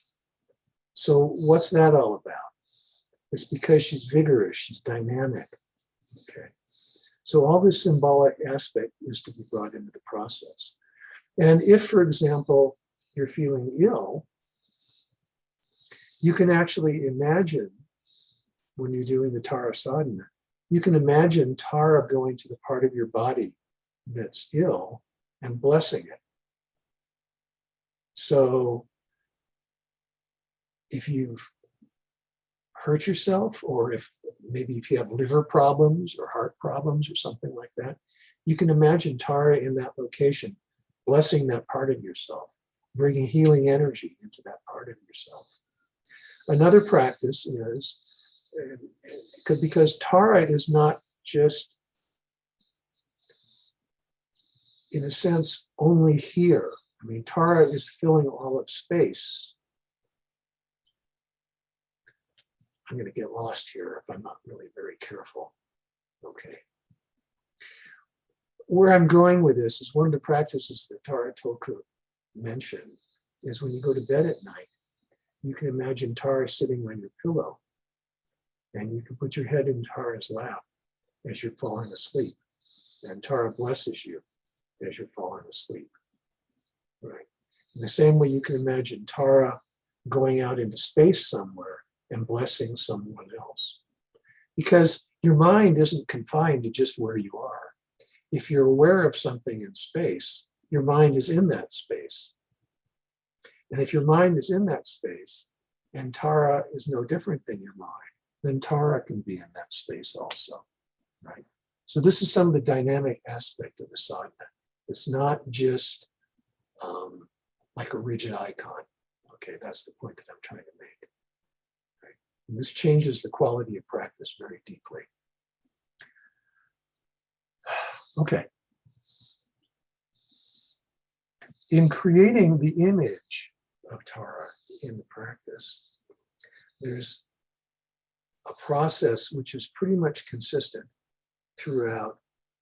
So what's that all about? It's because she's vigorous, she's dynamic. Okay. So all this symbolic aspect is to be brought into the process. And if, for example, you're feeling ill, you can actually imagine, when you're doing the Tara sadhana, you can imagine Tara going to the part of your body that's ill and blessing it. So if you've hurt yourself, or if you have liver problems or heart problems or something like that, you can imagine Tara in that location, blessing that part of yourself, bringing healing energy into that part of yourself. Another practice is, because Tara is not just, in a sense, only here. I mean, Tara is filling all of space. I'm going to get lost here if I'm not really very careful. Okay. Where I'm going with this is one of the practices that Tara Toku mentioned is when you go to bed at night, you can imagine Tara sitting on your pillow, and you can put your head in Tara's lap as you're falling asleep, and Tara blesses you as you're falling asleep. Right. In the same way, you can imagine Tara going out into space somewhere and blessing someone else, because your mind isn't confined to just where you are. If you're aware of something in space, your mind is in that space. And if your mind is in that space, and Tara is no different than your mind, then Tara can be in that space also, right? So this is some of the dynamic aspect of the sadhana. It's not just like a rigid icon. Okay, that's the point that I'm trying to make. Right? And this changes the quality of practice very deeply. Okay. In creating the image of Tara in the practice, there's a process which is pretty much consistent throughout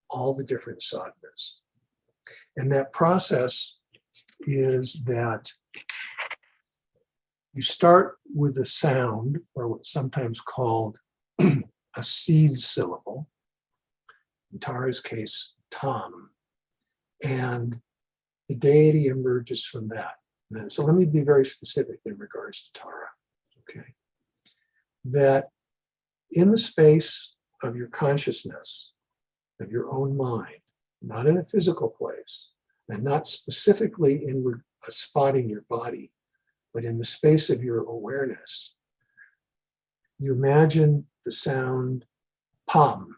all the different sadhanas. And that process is that you start with a sound, or what's sometimes called a seed syllable, in Tara's case, tam, and the deity emerges from that. So let me be very specific in regards to Tara. okay, that in the space of your consciousness, of your own mind, not in a physical place, and not specifically in a spot in your body, but in the space of your awareness, you imagine the sound pam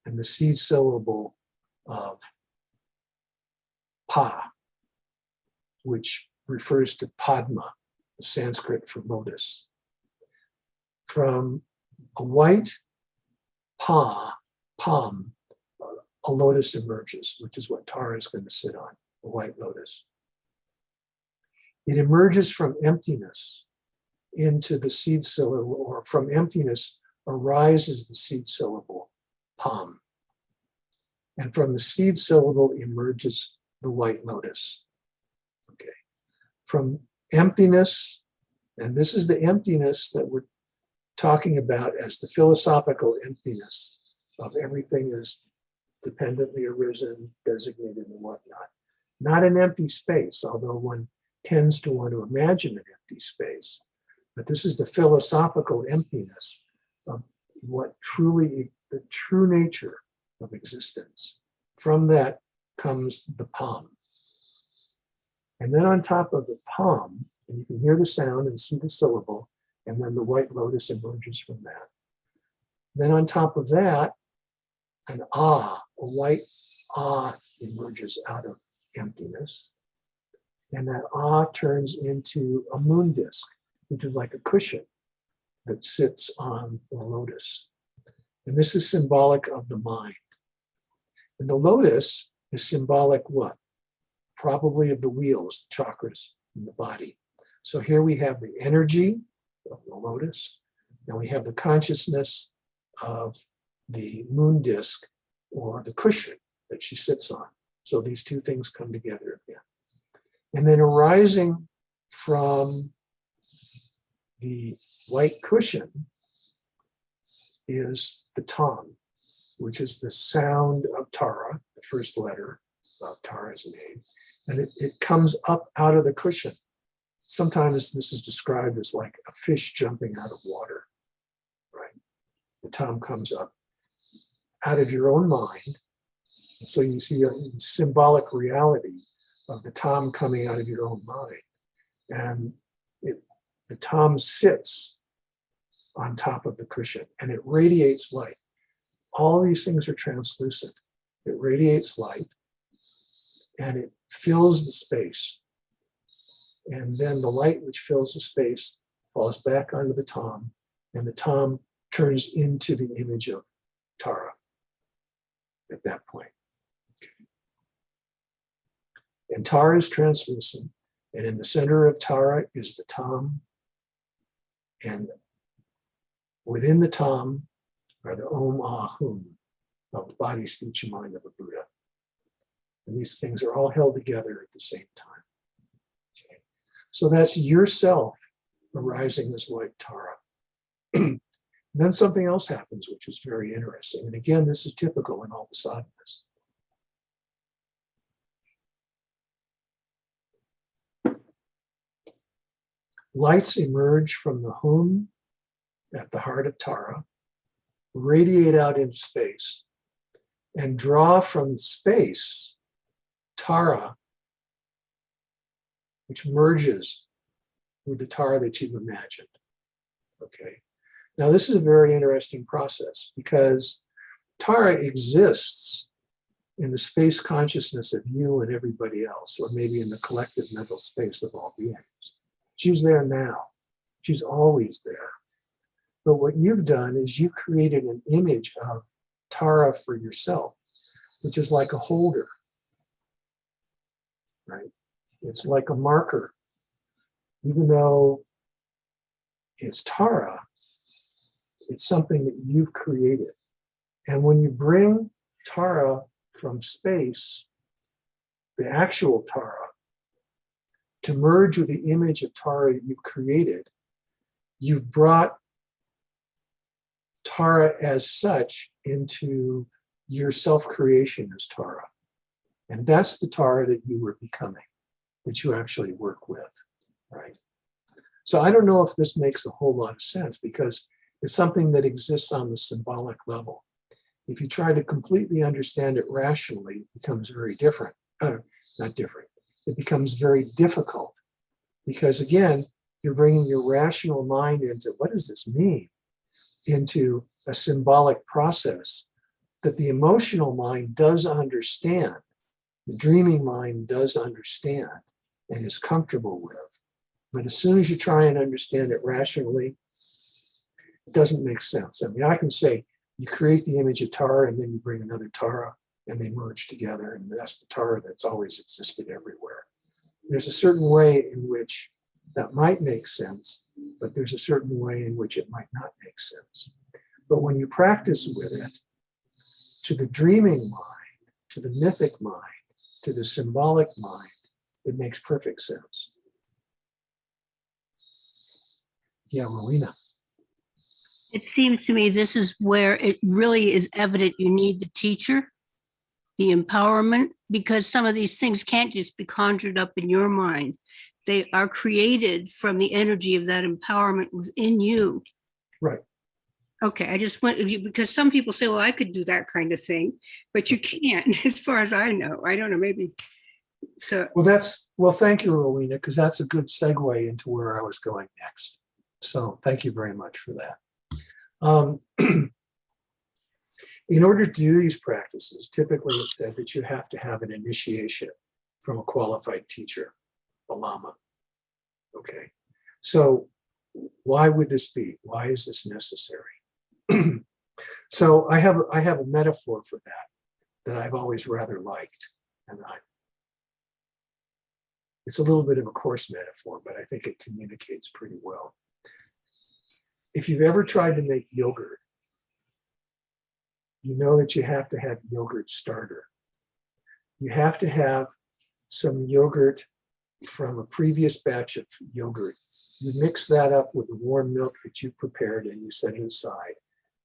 and the seed syllable of pa, which refers to Padma, the Sanskrit for lotus. From a white palm, a lotus emerges, which is what Tara is going to sit on, a white lotus. It emerges from emptiness into the seed syllable, or from emptiness arises the seed syllable, palm. And from the seed syllable emerges the white lotus. Okay. From emptiness, and this is the emptiness that we're talking about as the philosophical emptiness of everything is dependently arisen, designated, and whatnot. Not an empty space, although one tends to want to imagine an empty space. But this is the philosophical emptiness of what truly, the true nature of existence. From that comes the palm. And then on top of the palm, and you can hear the sound and see the syllable, and then the white lotus emerges from that. Then on top of that, an a white emerges out of emptiness. And that turns into a moon disk, which is like a cushion that sits on the lotus. And this is symbolic of the mind. And the lotus is symbolic what? Probably of the wheels, the chakras in the body. So here we have the energy of the lotus, and we have the consciousness of the moon disk or the cushion that she sits on. So these two things come together again. And then arising from the white cushion is the tam, which is the sound of Tara, the first letter of Tara's name. And it comes up out of the cushion. Sometimes this is described as like a fish jumping out of water, right? The tam comes up out of your own mind. So you see a symbolic reality of the tam coming out of your own mind. And the tam sits on top of the cushion and it radiates light. All these things are translucent. It radiates light and it fills the space. And then the light which fills the space falls back onto the tam, and the tam turns into the image of Tara at that point. And Tara is translucent, and in the center of Tara is the tam, and within the tam are the Om Ahum of the body, speech, and mind of a Buddha. And these things are all held together at the same time. Okay. So that's yourself arising as white Tara. Then something else happens, which is very interesting. And again, this is typical in all the sadhanas. Lights emerge from the Hum at the heart of Tara, radiate out into space, and draw from space Tara, which merges with the Tara that you've imagined. Okay. Now this is a very interesting process because Tara exists in the space consciousness of you and everybody else, or maybe in the collective mental space of all beings. She's there now. She's always there. But what you've done is you created an image of Tara for yourself, which is like a holder, right? It's like a marker. Even though it's Tara, it's something that you've created. And when you bring Tara from space, the actual Tara, to merge with the image of Tara that you've created, you've brought Tara as such into your self-creation as Tara. And that's the Tara that you were becoming, that you actually work with, right? So I don't know if this makes a whole lot of sense because it's something that exists on the symbolic level. If you try to completely understand it rationally, it becomes very different. Not different. It becomes very difficult because again, you're bringing your rational mind into what does this mean? Into a symbolic process that the emotional mind does understand, the dreaming mind does understand and is comfortable with. But as soon as you try and understand it rationally, it doesn't make sense. I mean, I can say you create the image of Tara and then you bring another Tara and they merge together, and that's the Tara that's always existed everywhere. There's a certain way in which that might make sense, but there's a certain way in which it might not make sense. But when you practice with it, to the dreaming mind, to the mythic mind, to the symbolic mind, it makes perfect sense. Yeah, Rowena. It seems to me this is where it really is evident you need the teacher, the empowerment, because some of these things can't just be conjured up in your mind. They are created from the energy of that empowerment within you. Right. Okay, I just want, because some people say, well, I could do that kind of thing, but you can't, as far as I know. I don't know, maybe. So. Well, thank you, Rowena, because that's a good segue into where I was going next. So thank you very much for that. In order to do these practices, typically it's said that you have to have an initiation from a qualified teacher, a lama. Okay, so why would this be? Why is this necessary? So I have a metaphor for that I've always rather liked, and it's a little bit of a coarse metaphor, but I think it communicates pretty well. If you've ever tried to make yogurt, you know that you have to have yogurt starter. You have to have some yogurt from a previous batch of yogurt. You mix that up with the warm milk that you prepared and you set it aside.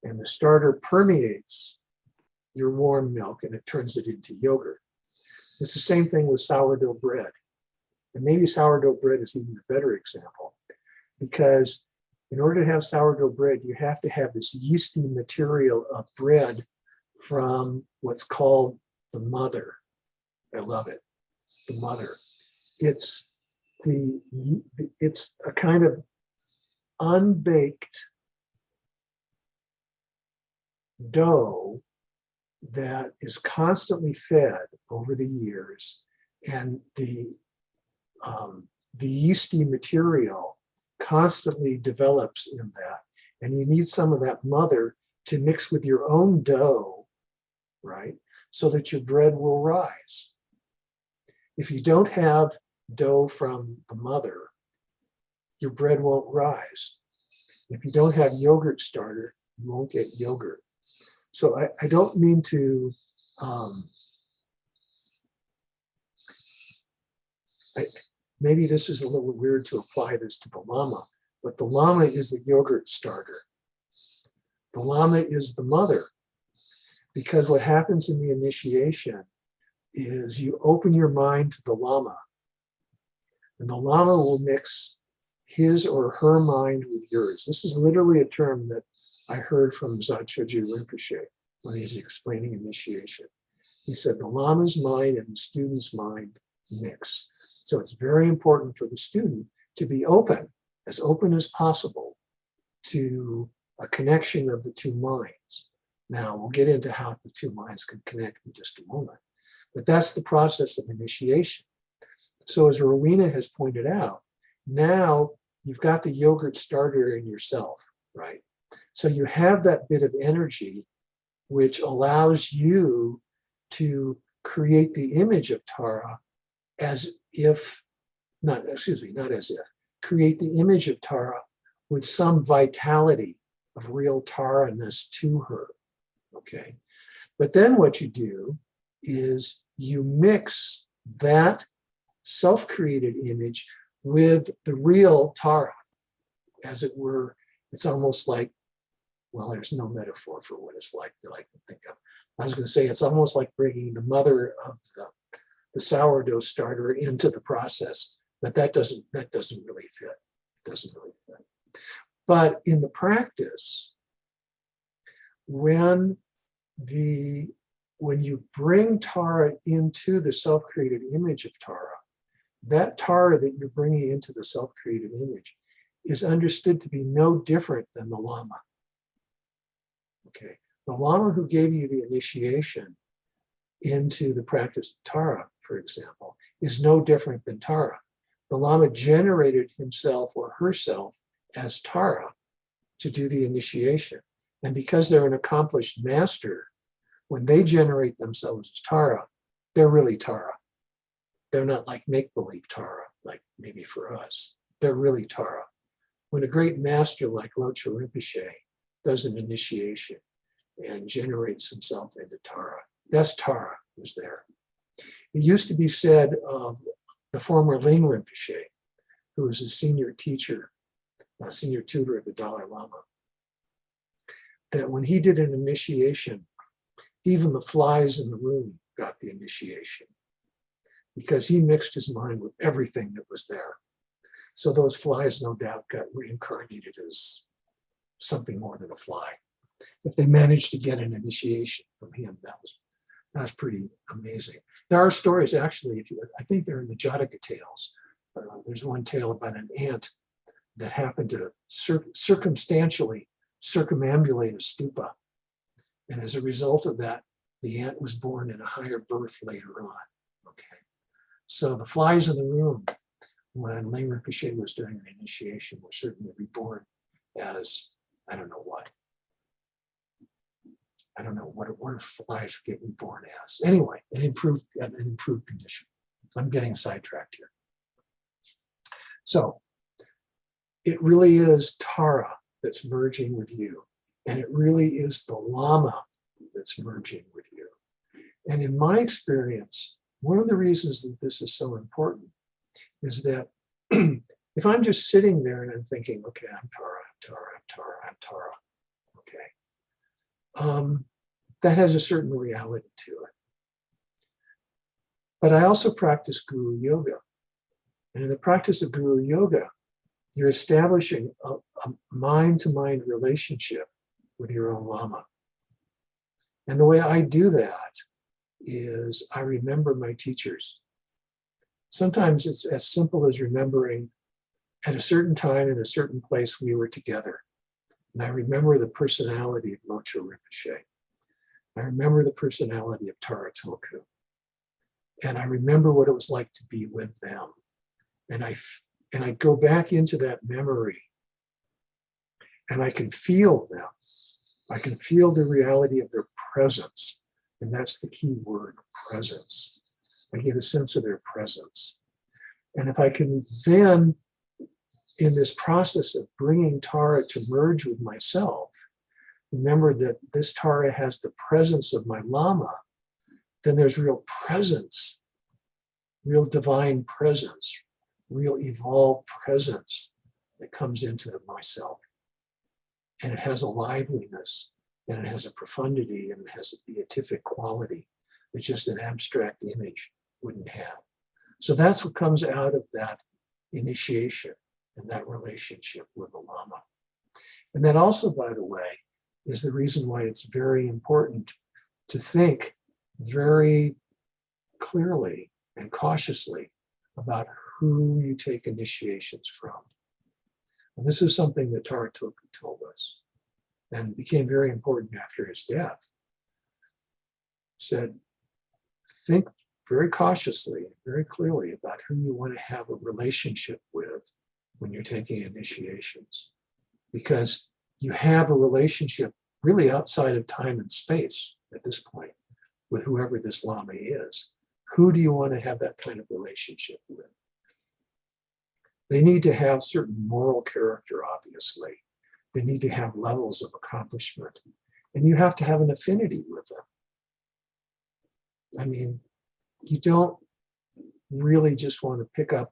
And the starter permeates your warm milk and it turns it into yogurt. It's the same thing with sourdough bread. And maybe sourdough bread is even a better example, because in order to have sourdough bread, you have to have this yeasty material of bread from what's called the mother. I love it, the mother. It's a kind of unbaked dough that is constantly fed over the years, and the yeasty material constantly develops in that, and you need some of that mother to mix with your own dough, right, so that your bread will rise. If you don't have dough from the mother, your bread won't rise. If you don't have yogurt starter, you won't get yogurt. So I don't mean to maybe this is a little weird to apply this to the lama, but the lama is the yogurt starter. The lama is the mother, because what happens in the initiation is you open your mind to the lama, and the lama will mix his or her mind with yours. This is literally a term that I heard from Zachoji Rinpoche when he's explaining initiation. He said the lama's mind and the student's mind mix. So it's very important for the student to be open as possible to a connection of the two minds. Now, we'll get into how the two minds can connect in just a moment. But that's the process of initiation. So as Rowena has pointed out, now you've got the yogurt starter in yourself, right? So you have that bit of energy which allows you to create the image of Tara create the image of Tara with some vitality of real Tara-ness to her, okay? But then what you do is you mix that self-created image with the real Tara, as it were. It's almost like, well, there's no metaphor for what it's like that I can think of. I was going to say it's almost like bringing the mother of the sourdough starter into the process, but that doesn't really fit. doesn't really fit. But in the practice, when you bring Tara into the self-created image of Tara, that Tara that you're bringing into the self-created image is understood to be no different than the Lama. Okay, the Lama who gave you the initiation into the practice of Tara, for example, is no different than Tara. The Lama generated himself or herself as Tara to do the initiation. And because they're an accomplished master, when they generate themselves as Tara, they're really Tara. They're not like make-believe Tara, like maybe for us. They're really Tara. When a great master like Locho Rinpoche does an initiation and generates himself into Tara, that's Tara who's there. It used to be said of the former Ling Rinpoche, who was a senior teacher, a senior tutor of the Dalai Lama, that when he did an initiation, even the flies in the room got the initiation because he mixed his mind with everything that was there. So those flies, no doubt, got reincarnated as something more than a fly. If they managed to get an initiation from him, that's pretty amazing. There are stories, actually, I think they're in the Jataka tales. There's one tale about an ant that happened to circumstantially circumambulate a stupa. And as a result of that, the ant was born in a higher birth later on. Okay. So the flies in the room when Ling Rinpoche was doing an initiation were certainly reborn as, I don't know what flies get reborn as. Anyway, an improved condition. I'm getting sidetracked here. So it really is Tara that's merging with you. And it really is the Lama that's merging with you. And in my experience, one of the reasons that this is so important is that if I'm just sitting there and I'm thinking, okay, I'm Tara, I'm Tara, I'm Tara, I'm Tara, okay, that has a certain reality to it. But I also practice Guru Yoga. And in the practice of Guru Yoga, you're establishing a mind-to-mind relationship with your own Lama. And the way I do that is I remember my teachers. Sometimes it's as simple as remembering at a certain time in a certain place we were together. And I remember the personality of Locho Rinpoche. I remember the personality of Tara Tulku. And I remember what it was like to be with them. And I go back into that memory and I can feel them. I can feel the reality of their presence. And that's the key word, presence. I get a sense of their presence. And if I can then, in this process of bringing Tara to merge with myself, remember that this Tara has the presence of my Lama, then there's real presence, real divine presence, real evolved presence that comes into myself. And it has a liveliness, and it has a profundity, and it has a beatific quality that just an abstract image wouldn't have. So that's what comes out of that initiation and that relationship with the Lama. And that also, by the way, is the reason why it's very important to think very clearly and cautiously about who you take initiations from. And this is something that Tara Tulku told us and became very important after his death. Said, think very cautiously, very clearly about who you want to have a relationship with when you're taking initiations. Because you have a relationship really outside of time and space at this point with whoever this Lama is. Who do you want to have that kind of relationship with? They need to have certain moral character, obviously. They need to have levels of accomplishment. And you have to have an affinity with them. I mean, you don't really just want to pick up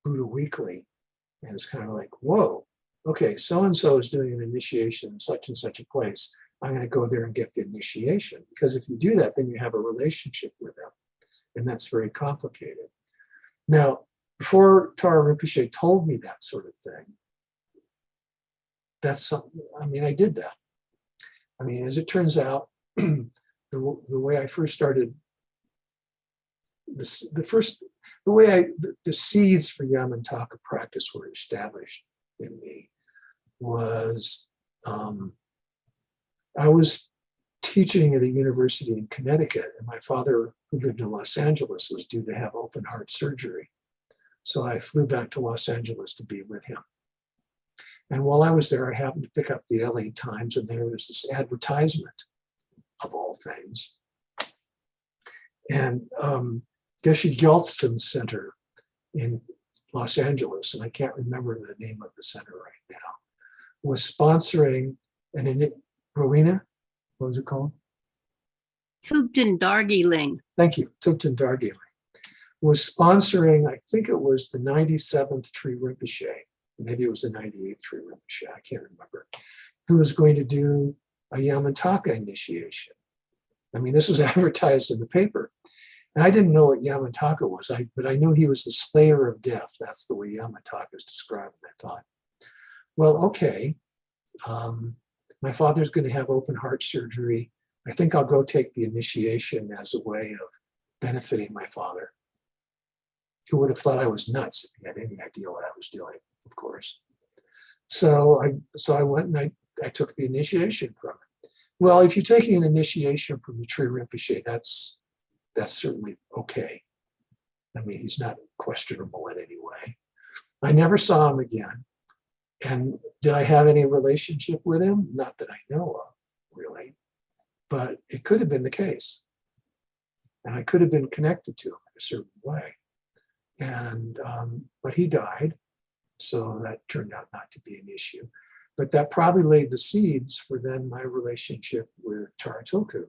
Buddha Weekly and it's kind of like, whoa, okay, so-and-so is doing an initiation in such and such a place. I'm going to go there and get the initiation. Because if you do that, then you have a relationship with them. And that's very complicated. Now, before Tara Rinpoche told me that sort of thing, that's something, I mean, I did that. I mean, as it turns out, the way I first started, the seeds for Yamantaka practice were established in me was, I was teaching at a university in Connecticut, and my father, who lived in Los Angeles, was due to have open heart surgery. So I flew back to Los Angeles to be with him. And while I was there, I happened to pick up the LA Times, and there was this advertisement, of all things. And Geshe Gyaltsen Center in Los Angeles, and I can't remember the name of the center right now, was sponsoring Rowena, what was it called? Thupten Darjeeling. Thank you, Thupten Darjeeling, was sponsoring, I think it was the 97th Tree Rinpoche, maybe it was the 98th Tree Rinpoche, I can't remember, who was going to do a Yamantaka initiation. I mean, this was advertised in the paper. And I didn't know what Yamantaka was, but I knew he was the slayer of death. That's the way Yamantaka is described. And I thought, well, okay, my father's going to have open heart surgery. I think I'll go take the initiation as a way of benefiting my father. Who would have thought I was nuts if he had any idea what I was doing, of course. So I went and I took the initiation from him. Well, if you're taking an initiation from the Tree Rinpoche, that's certainly okay. I mean, he's not questionable in any way. I never saw him again. And did I have any relationship with him? Not that I know of, really. But it could have been the case. And I could have been connected to him in a certain way. And but he died, so that turned out not to be an issue. But that probably laid the seeds for then my relationship with Tara Tulku.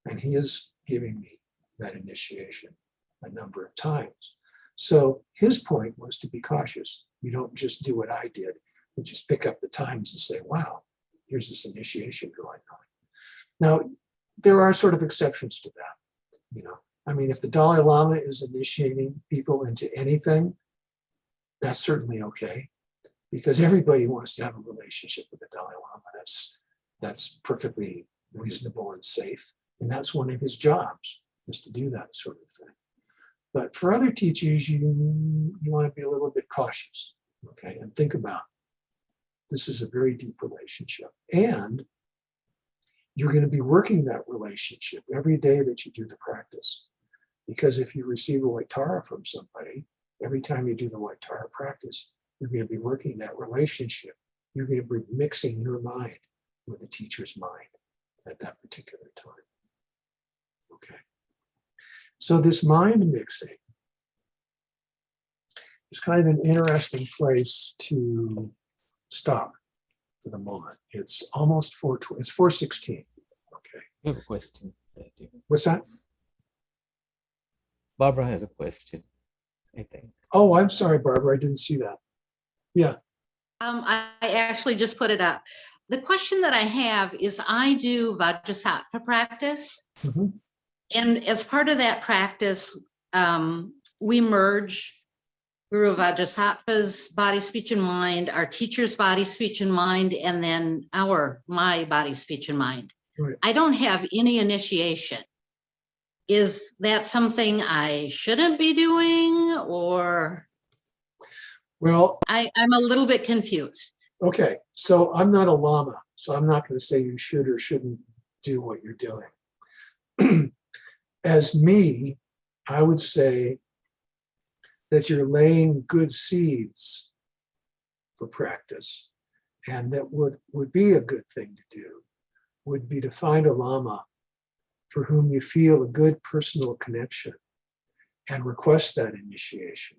And he is giving me that initiation a number of times. So his point was to be cautious. You don't just do what I did, you just pick up the Times and say, wow, here's this initiation going on. Now, there are sort of exceptions to that. You know, I mean, if the Dalai Lama is initiating people into anything, that's certainly okay, because everybody wants to have a relationship with the Dalai Lama. That's perfectly reasonable and safe. And that's one of his jobs, is to do that sort of thing. But for other teachers, you want to be a little bit cautious, okay, and think about this is a very deep relationship. And you're going to be working that relationship every day that you do the practice. Because if you receive a Waitara from somebody, every time you do the Waitara practice, you're going to be working that relationship. You're going to be mixing your mind with the teacher's mind at that particular time. Okay. So this mind mixing is kind of an interesting place to stop for the moment. It's almost 4:20. It's 4:16. Okay. I have a question. What's that? Barbara has a question, I think. Oh, I'm sorry, Barbara. I didn't see that. Yeah. I actually just put it up. The question that I have is I do Vajrasattva practice. Mm-hmm. And as part of that practice, we merge Guru Vajrasattva's body, speech, and mind, our teacher's body, speech, and mind, and then my body, speech, and mind. Right. I don't have any initiation. Is that something I shouldn't be doing, or? Well, I'm a little bit confused. okay. So I'm not a lama, so I'm not going to say you should or shouldn't do what you're doing. As me, I would say that you're laying good seeds for practice. And that would be a good thing to do, would be to find a lama for whom you feel a good personal connection and request that initiation.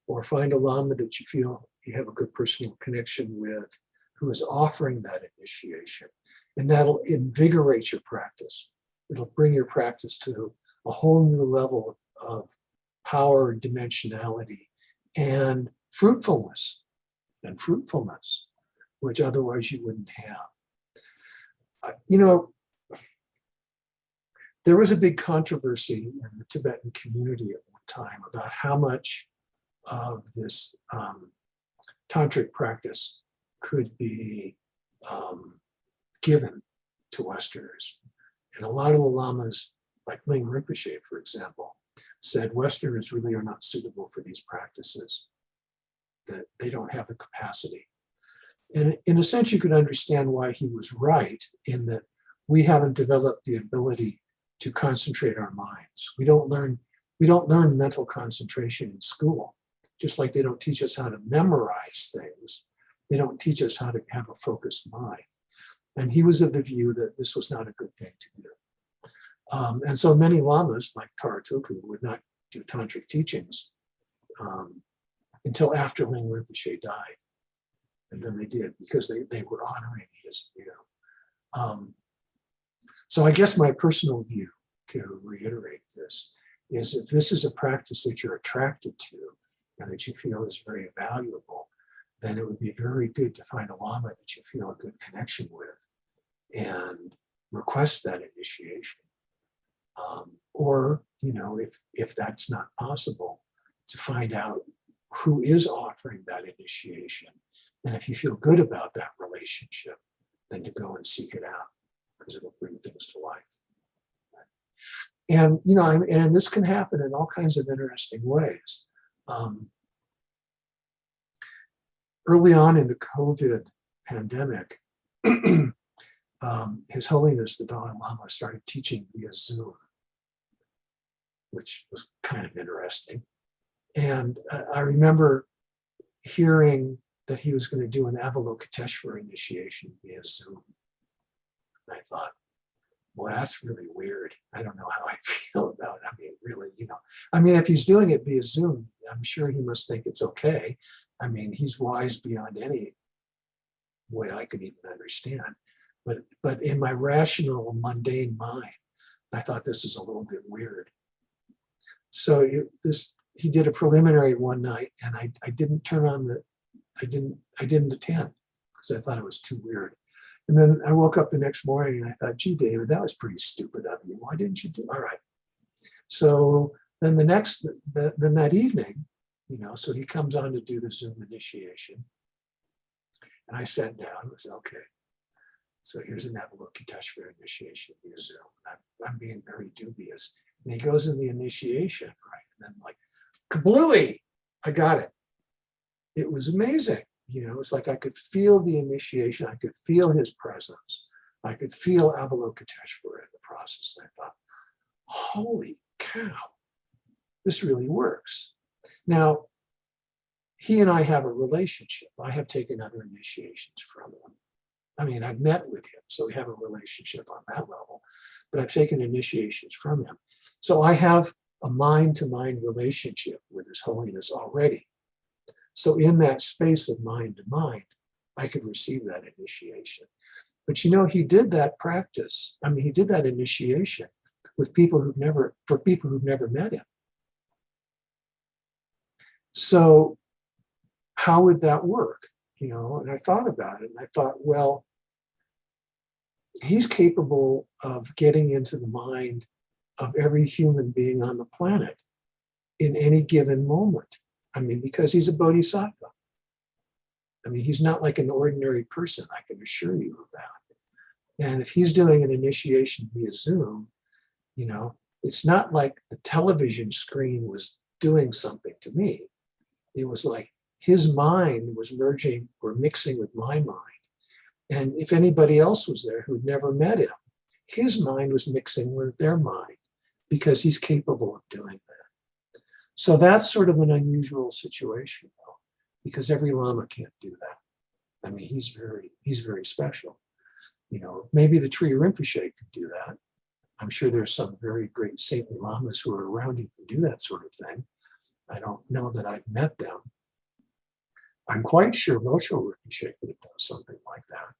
Or find a lama that you feel you have a good personal connection with who is offering that initiation. And that'll invigorate your practice. It'll bring your practice to a whole new level of power, dimensionality, and fruitfulness, which otherwise you wouldn't have. You know, there was a big controversy in the Tibetan community at one time about how much of this tantric practice could be given to Westerners. And a lot of the lamas, like Ling Rinpoche, for example, said Westerners really are not suitable for these practices, that they don't have the capacity. And in a sense, you could understand why he was right, in that we haven't developed the ability to concentrate our minds. We don't learn mental concentration in school, just like they don't teach us how to memorize things. They don't teach us how to have a focused mind. And he was of the view that this was not a good thing to do. And so many lamas, like Taratoku, would not do tantric teachings until after Ling Rinpoche died. And then they did, because they were honoring his, So I guess my personal view, to reiterate this, is if this is a practice that you're attracted to and that you feel is very valuable, then it would be very good to find a lama that you feel a good connection with and request that initiation. Or, if that's not possible, to find out who is offering that initiation. And if you feel good about that relationship, then to go and seek it out, because it'll bring things to life. And, and this can happen in all kinds of interesting ways. Early on in the COVID pandemic, His Holiness the Dalai Lama started teaching via Zoom, which was kind of interesting. And I remember hearing that he was going to do an Avalokiteshvara initiation via Zoom. And I thought, well, that's really weird. I don't know how I feel about it. I mean, really, if he's doing it via Zoom, I'm sure he must think it's okay. I mean, he's wise beyond any way I could even understand. But in my rational, mundane mind, I thought this is a little bit weird. So he did a preliminary one night, and I didn't turn on I didn't attend because I thought it was too weird. And then I woke up the next morning and I thought, gee, David, that was pretty stupid of you. Why didn't you do? All right. So then then that evening, so he comes on to do the Zoom initiation. And I sat down and said, okay, so here's an Avalokiteshvara initiation via Zoom. I'm being very dubious. And he goes in the initiation, right? And then like, kablooey, I got it. It was amazing. It's like I could feel the initiation. I could feel his presence. I could feel Avalokiteshvara in the process. And I thought, holy cow, this really works. Now, he and I have a relationship. I have taken other initiations from him. I mean, I've met with him, so we have a relationship on that level, but I've taken initiations from him. So I have a mind-to-mind relationship with His Holiness already. So in that space of mind to mind, I could receive that initiation. But he did that practice. I mean, he did that initiation with people who've never met him. So how would that work? And I thought about it, and I thought, well, he's capable of getting into the mind of every human being on the planet in any given moment. I mean, because he's a bodhisattva. I mean, he's not like an ordinary person, I can assure you of that. And if he's doing an initiation via Zoom, it's not like the television screen was doing something to me. It was like his mind was merging or mixing with my mind. And if anybody else was there who'd never met him, his mind was mixing with their mind, because he's capable of doing that. So that's sort of an unusual situation, though, because every Lama can't do that. I mean, he's very special. Maybe the Tree Rinpoche could do that. I'm sure there's some very great saintly Lamas who are around who can do that sort of thing. I don't know that I've met them. I'm quite sure Rocho Rinpoche could have done something like that.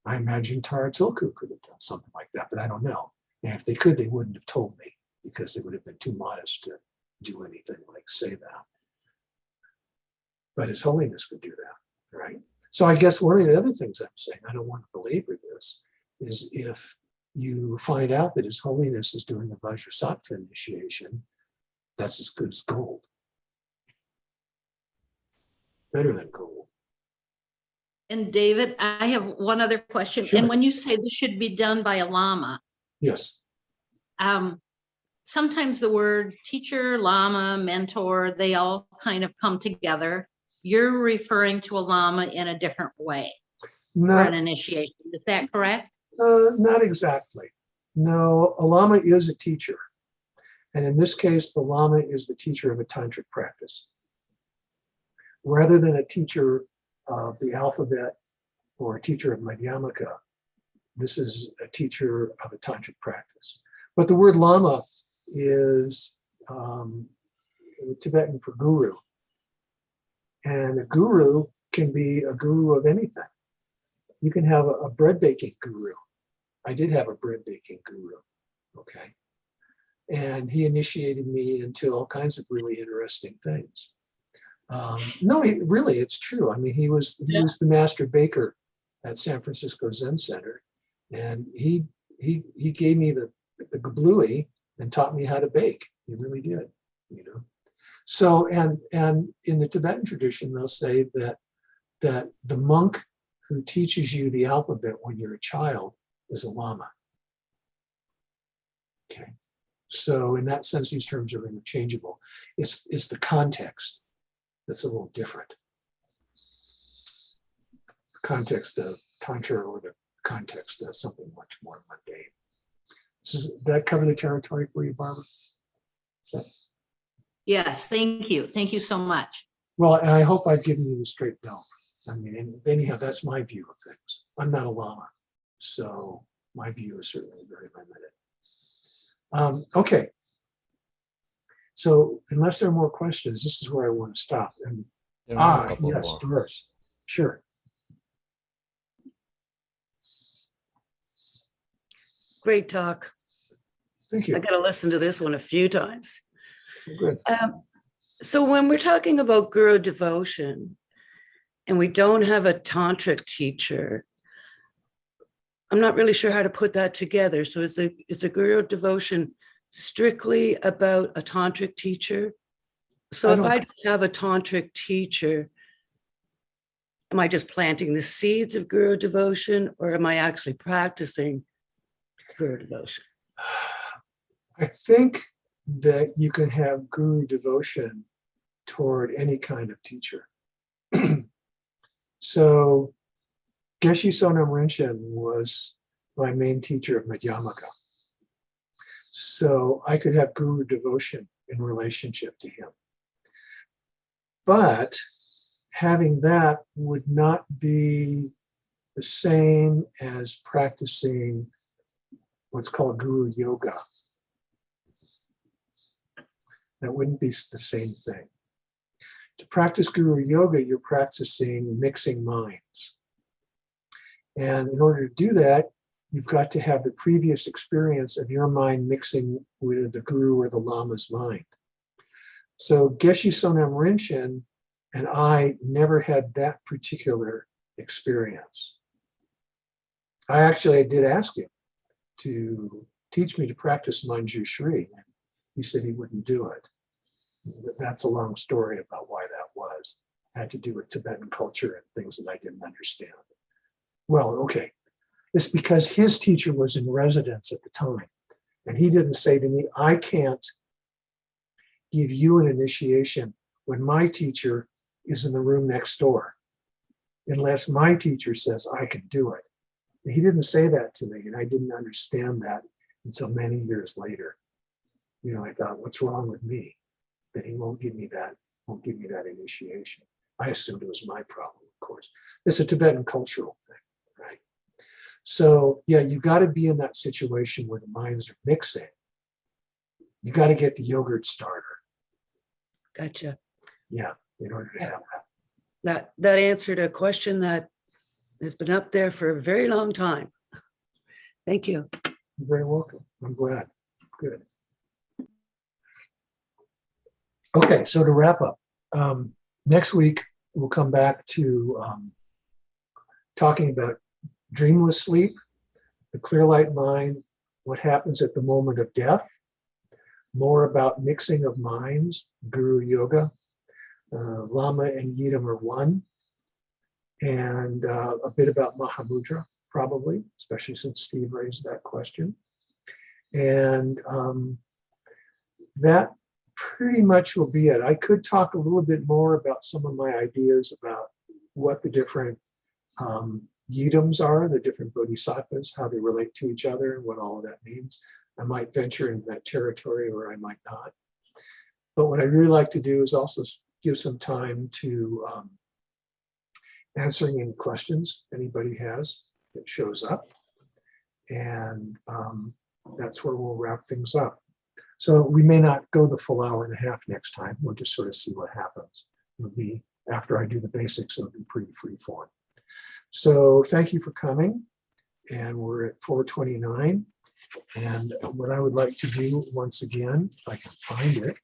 I imagine Taratilku could have done something like that, but I don't know. And if they could, they wouldn't have told me, because they would have been too modest to do anything like say that. But His Holiness could do that, right? So I guess one of the other things I'm saying, I don't want to belabor this, is if you find out that His Holiness is doing a Vajrasattva initiation, that's as good as gold. better than guru. And David, I have one other question. Sure. And when you say this should be done by a lama, Yes. sometimes the word teacher, lama, mentor, they all kind of come together. You're referring to a lama in a different way for Not, an initiation. Is that correct? not exactly. No, a lama is a teacher. And in this case, the lama is the teacher of a tantric practice. Rather than a teacher of the alphabet or a teacher of Madhyamaka, this is a teacher of a tantric practice. But the word lama is Tibetan for guru. And a guru can be a guru of anything. You can have a bread baking guru. I did have a bread baking guru, okay? And he initiated me into all kinds of really interesting things. No, really, it's true. I mean, he was the master baker at San Francisco Zen Center, and he gave me the gablui and taught me how to bake. He really did, you know. So, and in the Tibetan tradition, they'll say that the monk who teaches you the alphabet when you're a child is a lama. Okay. So in that sense, these terms are interchangeable. It's the context that's a little different. The context of Tantra or the context of something much more mundane. Does that cover the territory for you, Barbara? Yes, thank you. Thank you so much. Well, and I hope I've given you the straight no. I mean, and anyhow, that's my view of things. I'm not a lama, so my view is certainly very limited. Okay. So unless there are more questions, this is where I want to stop. And There are a couple yes, more. Doris. Sure. Great talk. Thank I you. got to listen to this one a few times. Good. So when we're talking about guru devotion and we don't have a tantric teacher, I'm not really sure how to put that together. So is the guru devotion strictly about a tantric teacher? So if I don't have a tantric teacher, am I just planting the seeds of guru devotion, or am I actually practicing guru devotion? I think that you can have guru devotion toward any kind of teacher. So Geshe Sonam Rinchen was my main teacher of Madhyamaka. So I could have guru devotion in relationship to him. But having that would not be the same as practicing what's called guru yoga. That wouldn't be the same thing. To practice guru yoga, you're practicing mixing minds. And in order to do that, you've got to have the previous experience of your mind mixing with the guru or the lama's mind. So Geshe Sonam Rinchen and I never had that particular experience. I did ask him to teach me to practice Manju Shri. He said he wouldn't do it. That's a long story about why that was. It had to do with Tibetan culture and things that I didn't understand. Well, okay. It's because his teacher was in residence at the time. And he didn't say to me, I can't give you an initiation when my teacher is in the room next door, unless my teacher says I can do it. And he didn't say that to me, and I didn't understand that until many years later. You know, I thought, what's wrong with me that he won't give me that initiation? I assumed it was my problem, of course. It's a Tibetan cultural thing, right? So yeah, you got to be in that situation where the minds are mixing. You got to get the yogurt starter. Gotcha. Yeah, in order to have that. That answered a question that has been up there for a very long time. Thank you. You're very welcome. I'm glad. Good. Okay, so to wrap up, next week we'll come back to talking about dreamless sleep, the clear light mind, what happens at the moment of death, more about mixing of minds, guru yoga, Lama and Yidam are one, and a bit about Mahamudra, probably, especially since Steve raised that question. And that pretty much will be it. I could talk a little bit more about some of my ideas about what the different Yidams are, the different bodhisattvas, how they relate to each other, and what all of that means. I might venture into that territory or I might not. But what I really like to do is also give some time to answering any questions anybody has that shows up. And that's where we'll wrap things up. So we may not go the full hour and a half next time. We'll just sort of see what happens. It'll be, after I do the basics, it'll be pretty free form. So thank you for coming. And we're at 4:29. And what I would like to do once again, if I can find it,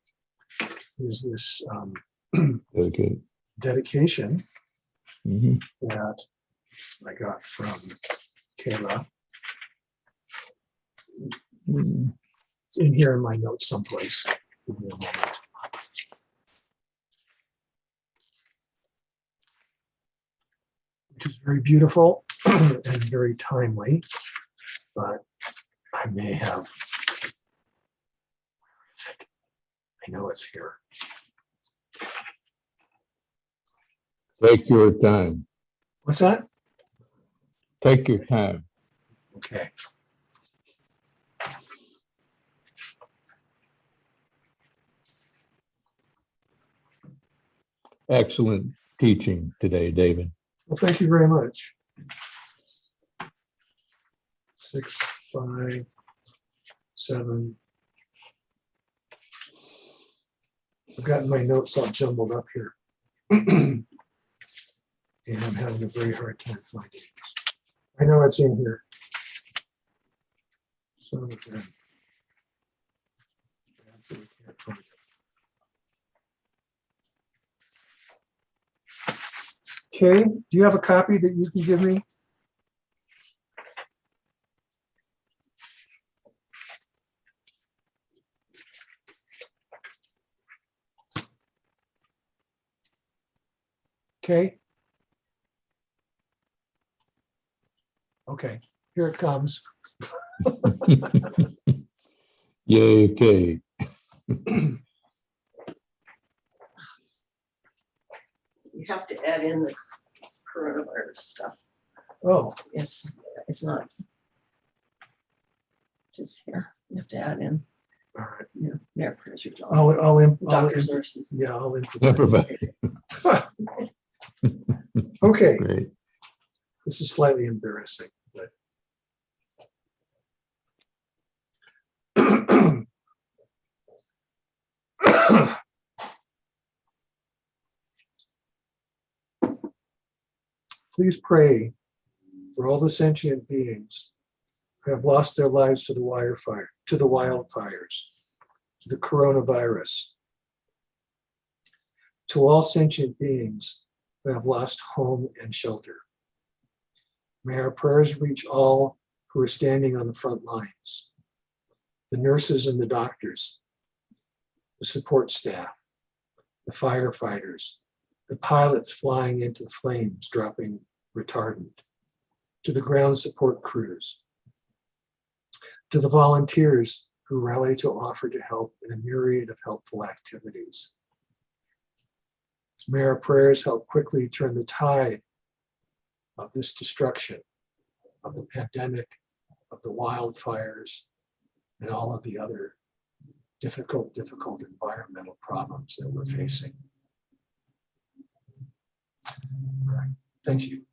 is this Okay. dedication Mhm. that I got from Kayla. Mm. It's in here in my notes someplace. Give me a moment. Which is very beautiful and very timely, but I may have. Where is it? I know it's here. Take your time. What's that? Take your time. Okay. Excellent teaching today, David. Well, thank you very much. 6, 5, 7. I've gotten my notes all jumbled up here. And I'm having a very hard time finding it. I know it's in here. Son of a gun. I absolutely can't find it. Okay, do you have a copy that you can give me? Okay. Okay, here it comes. Yay, okay. You have to add in the coronavirus stuff. Oh, It's not just here. You have to add in, all right. you know, their prayers, your I'll doctors, nurses. yeah, I'll Everybody. Okay, Great. this is slightly embarrassing, but. Please pray for all the sentient beings who have lost their lives to the wildfires, to the coronavirus, to all sentient beings who have lost home and shelter. May our prayers reach all who are standing on the front lines, the nurses and the doctors, the support staff, the firefighters, the pilots flying into the flames, dropping retardant, to the ground support crews, to the volunteers who rally to offer to help in a myriad of helpful activities. May our prayers help quickly turn the tide of this destruction, of the pandemic, of the wildfires, and all of the other difficult environmental problems that we're facing. All right. Thank you.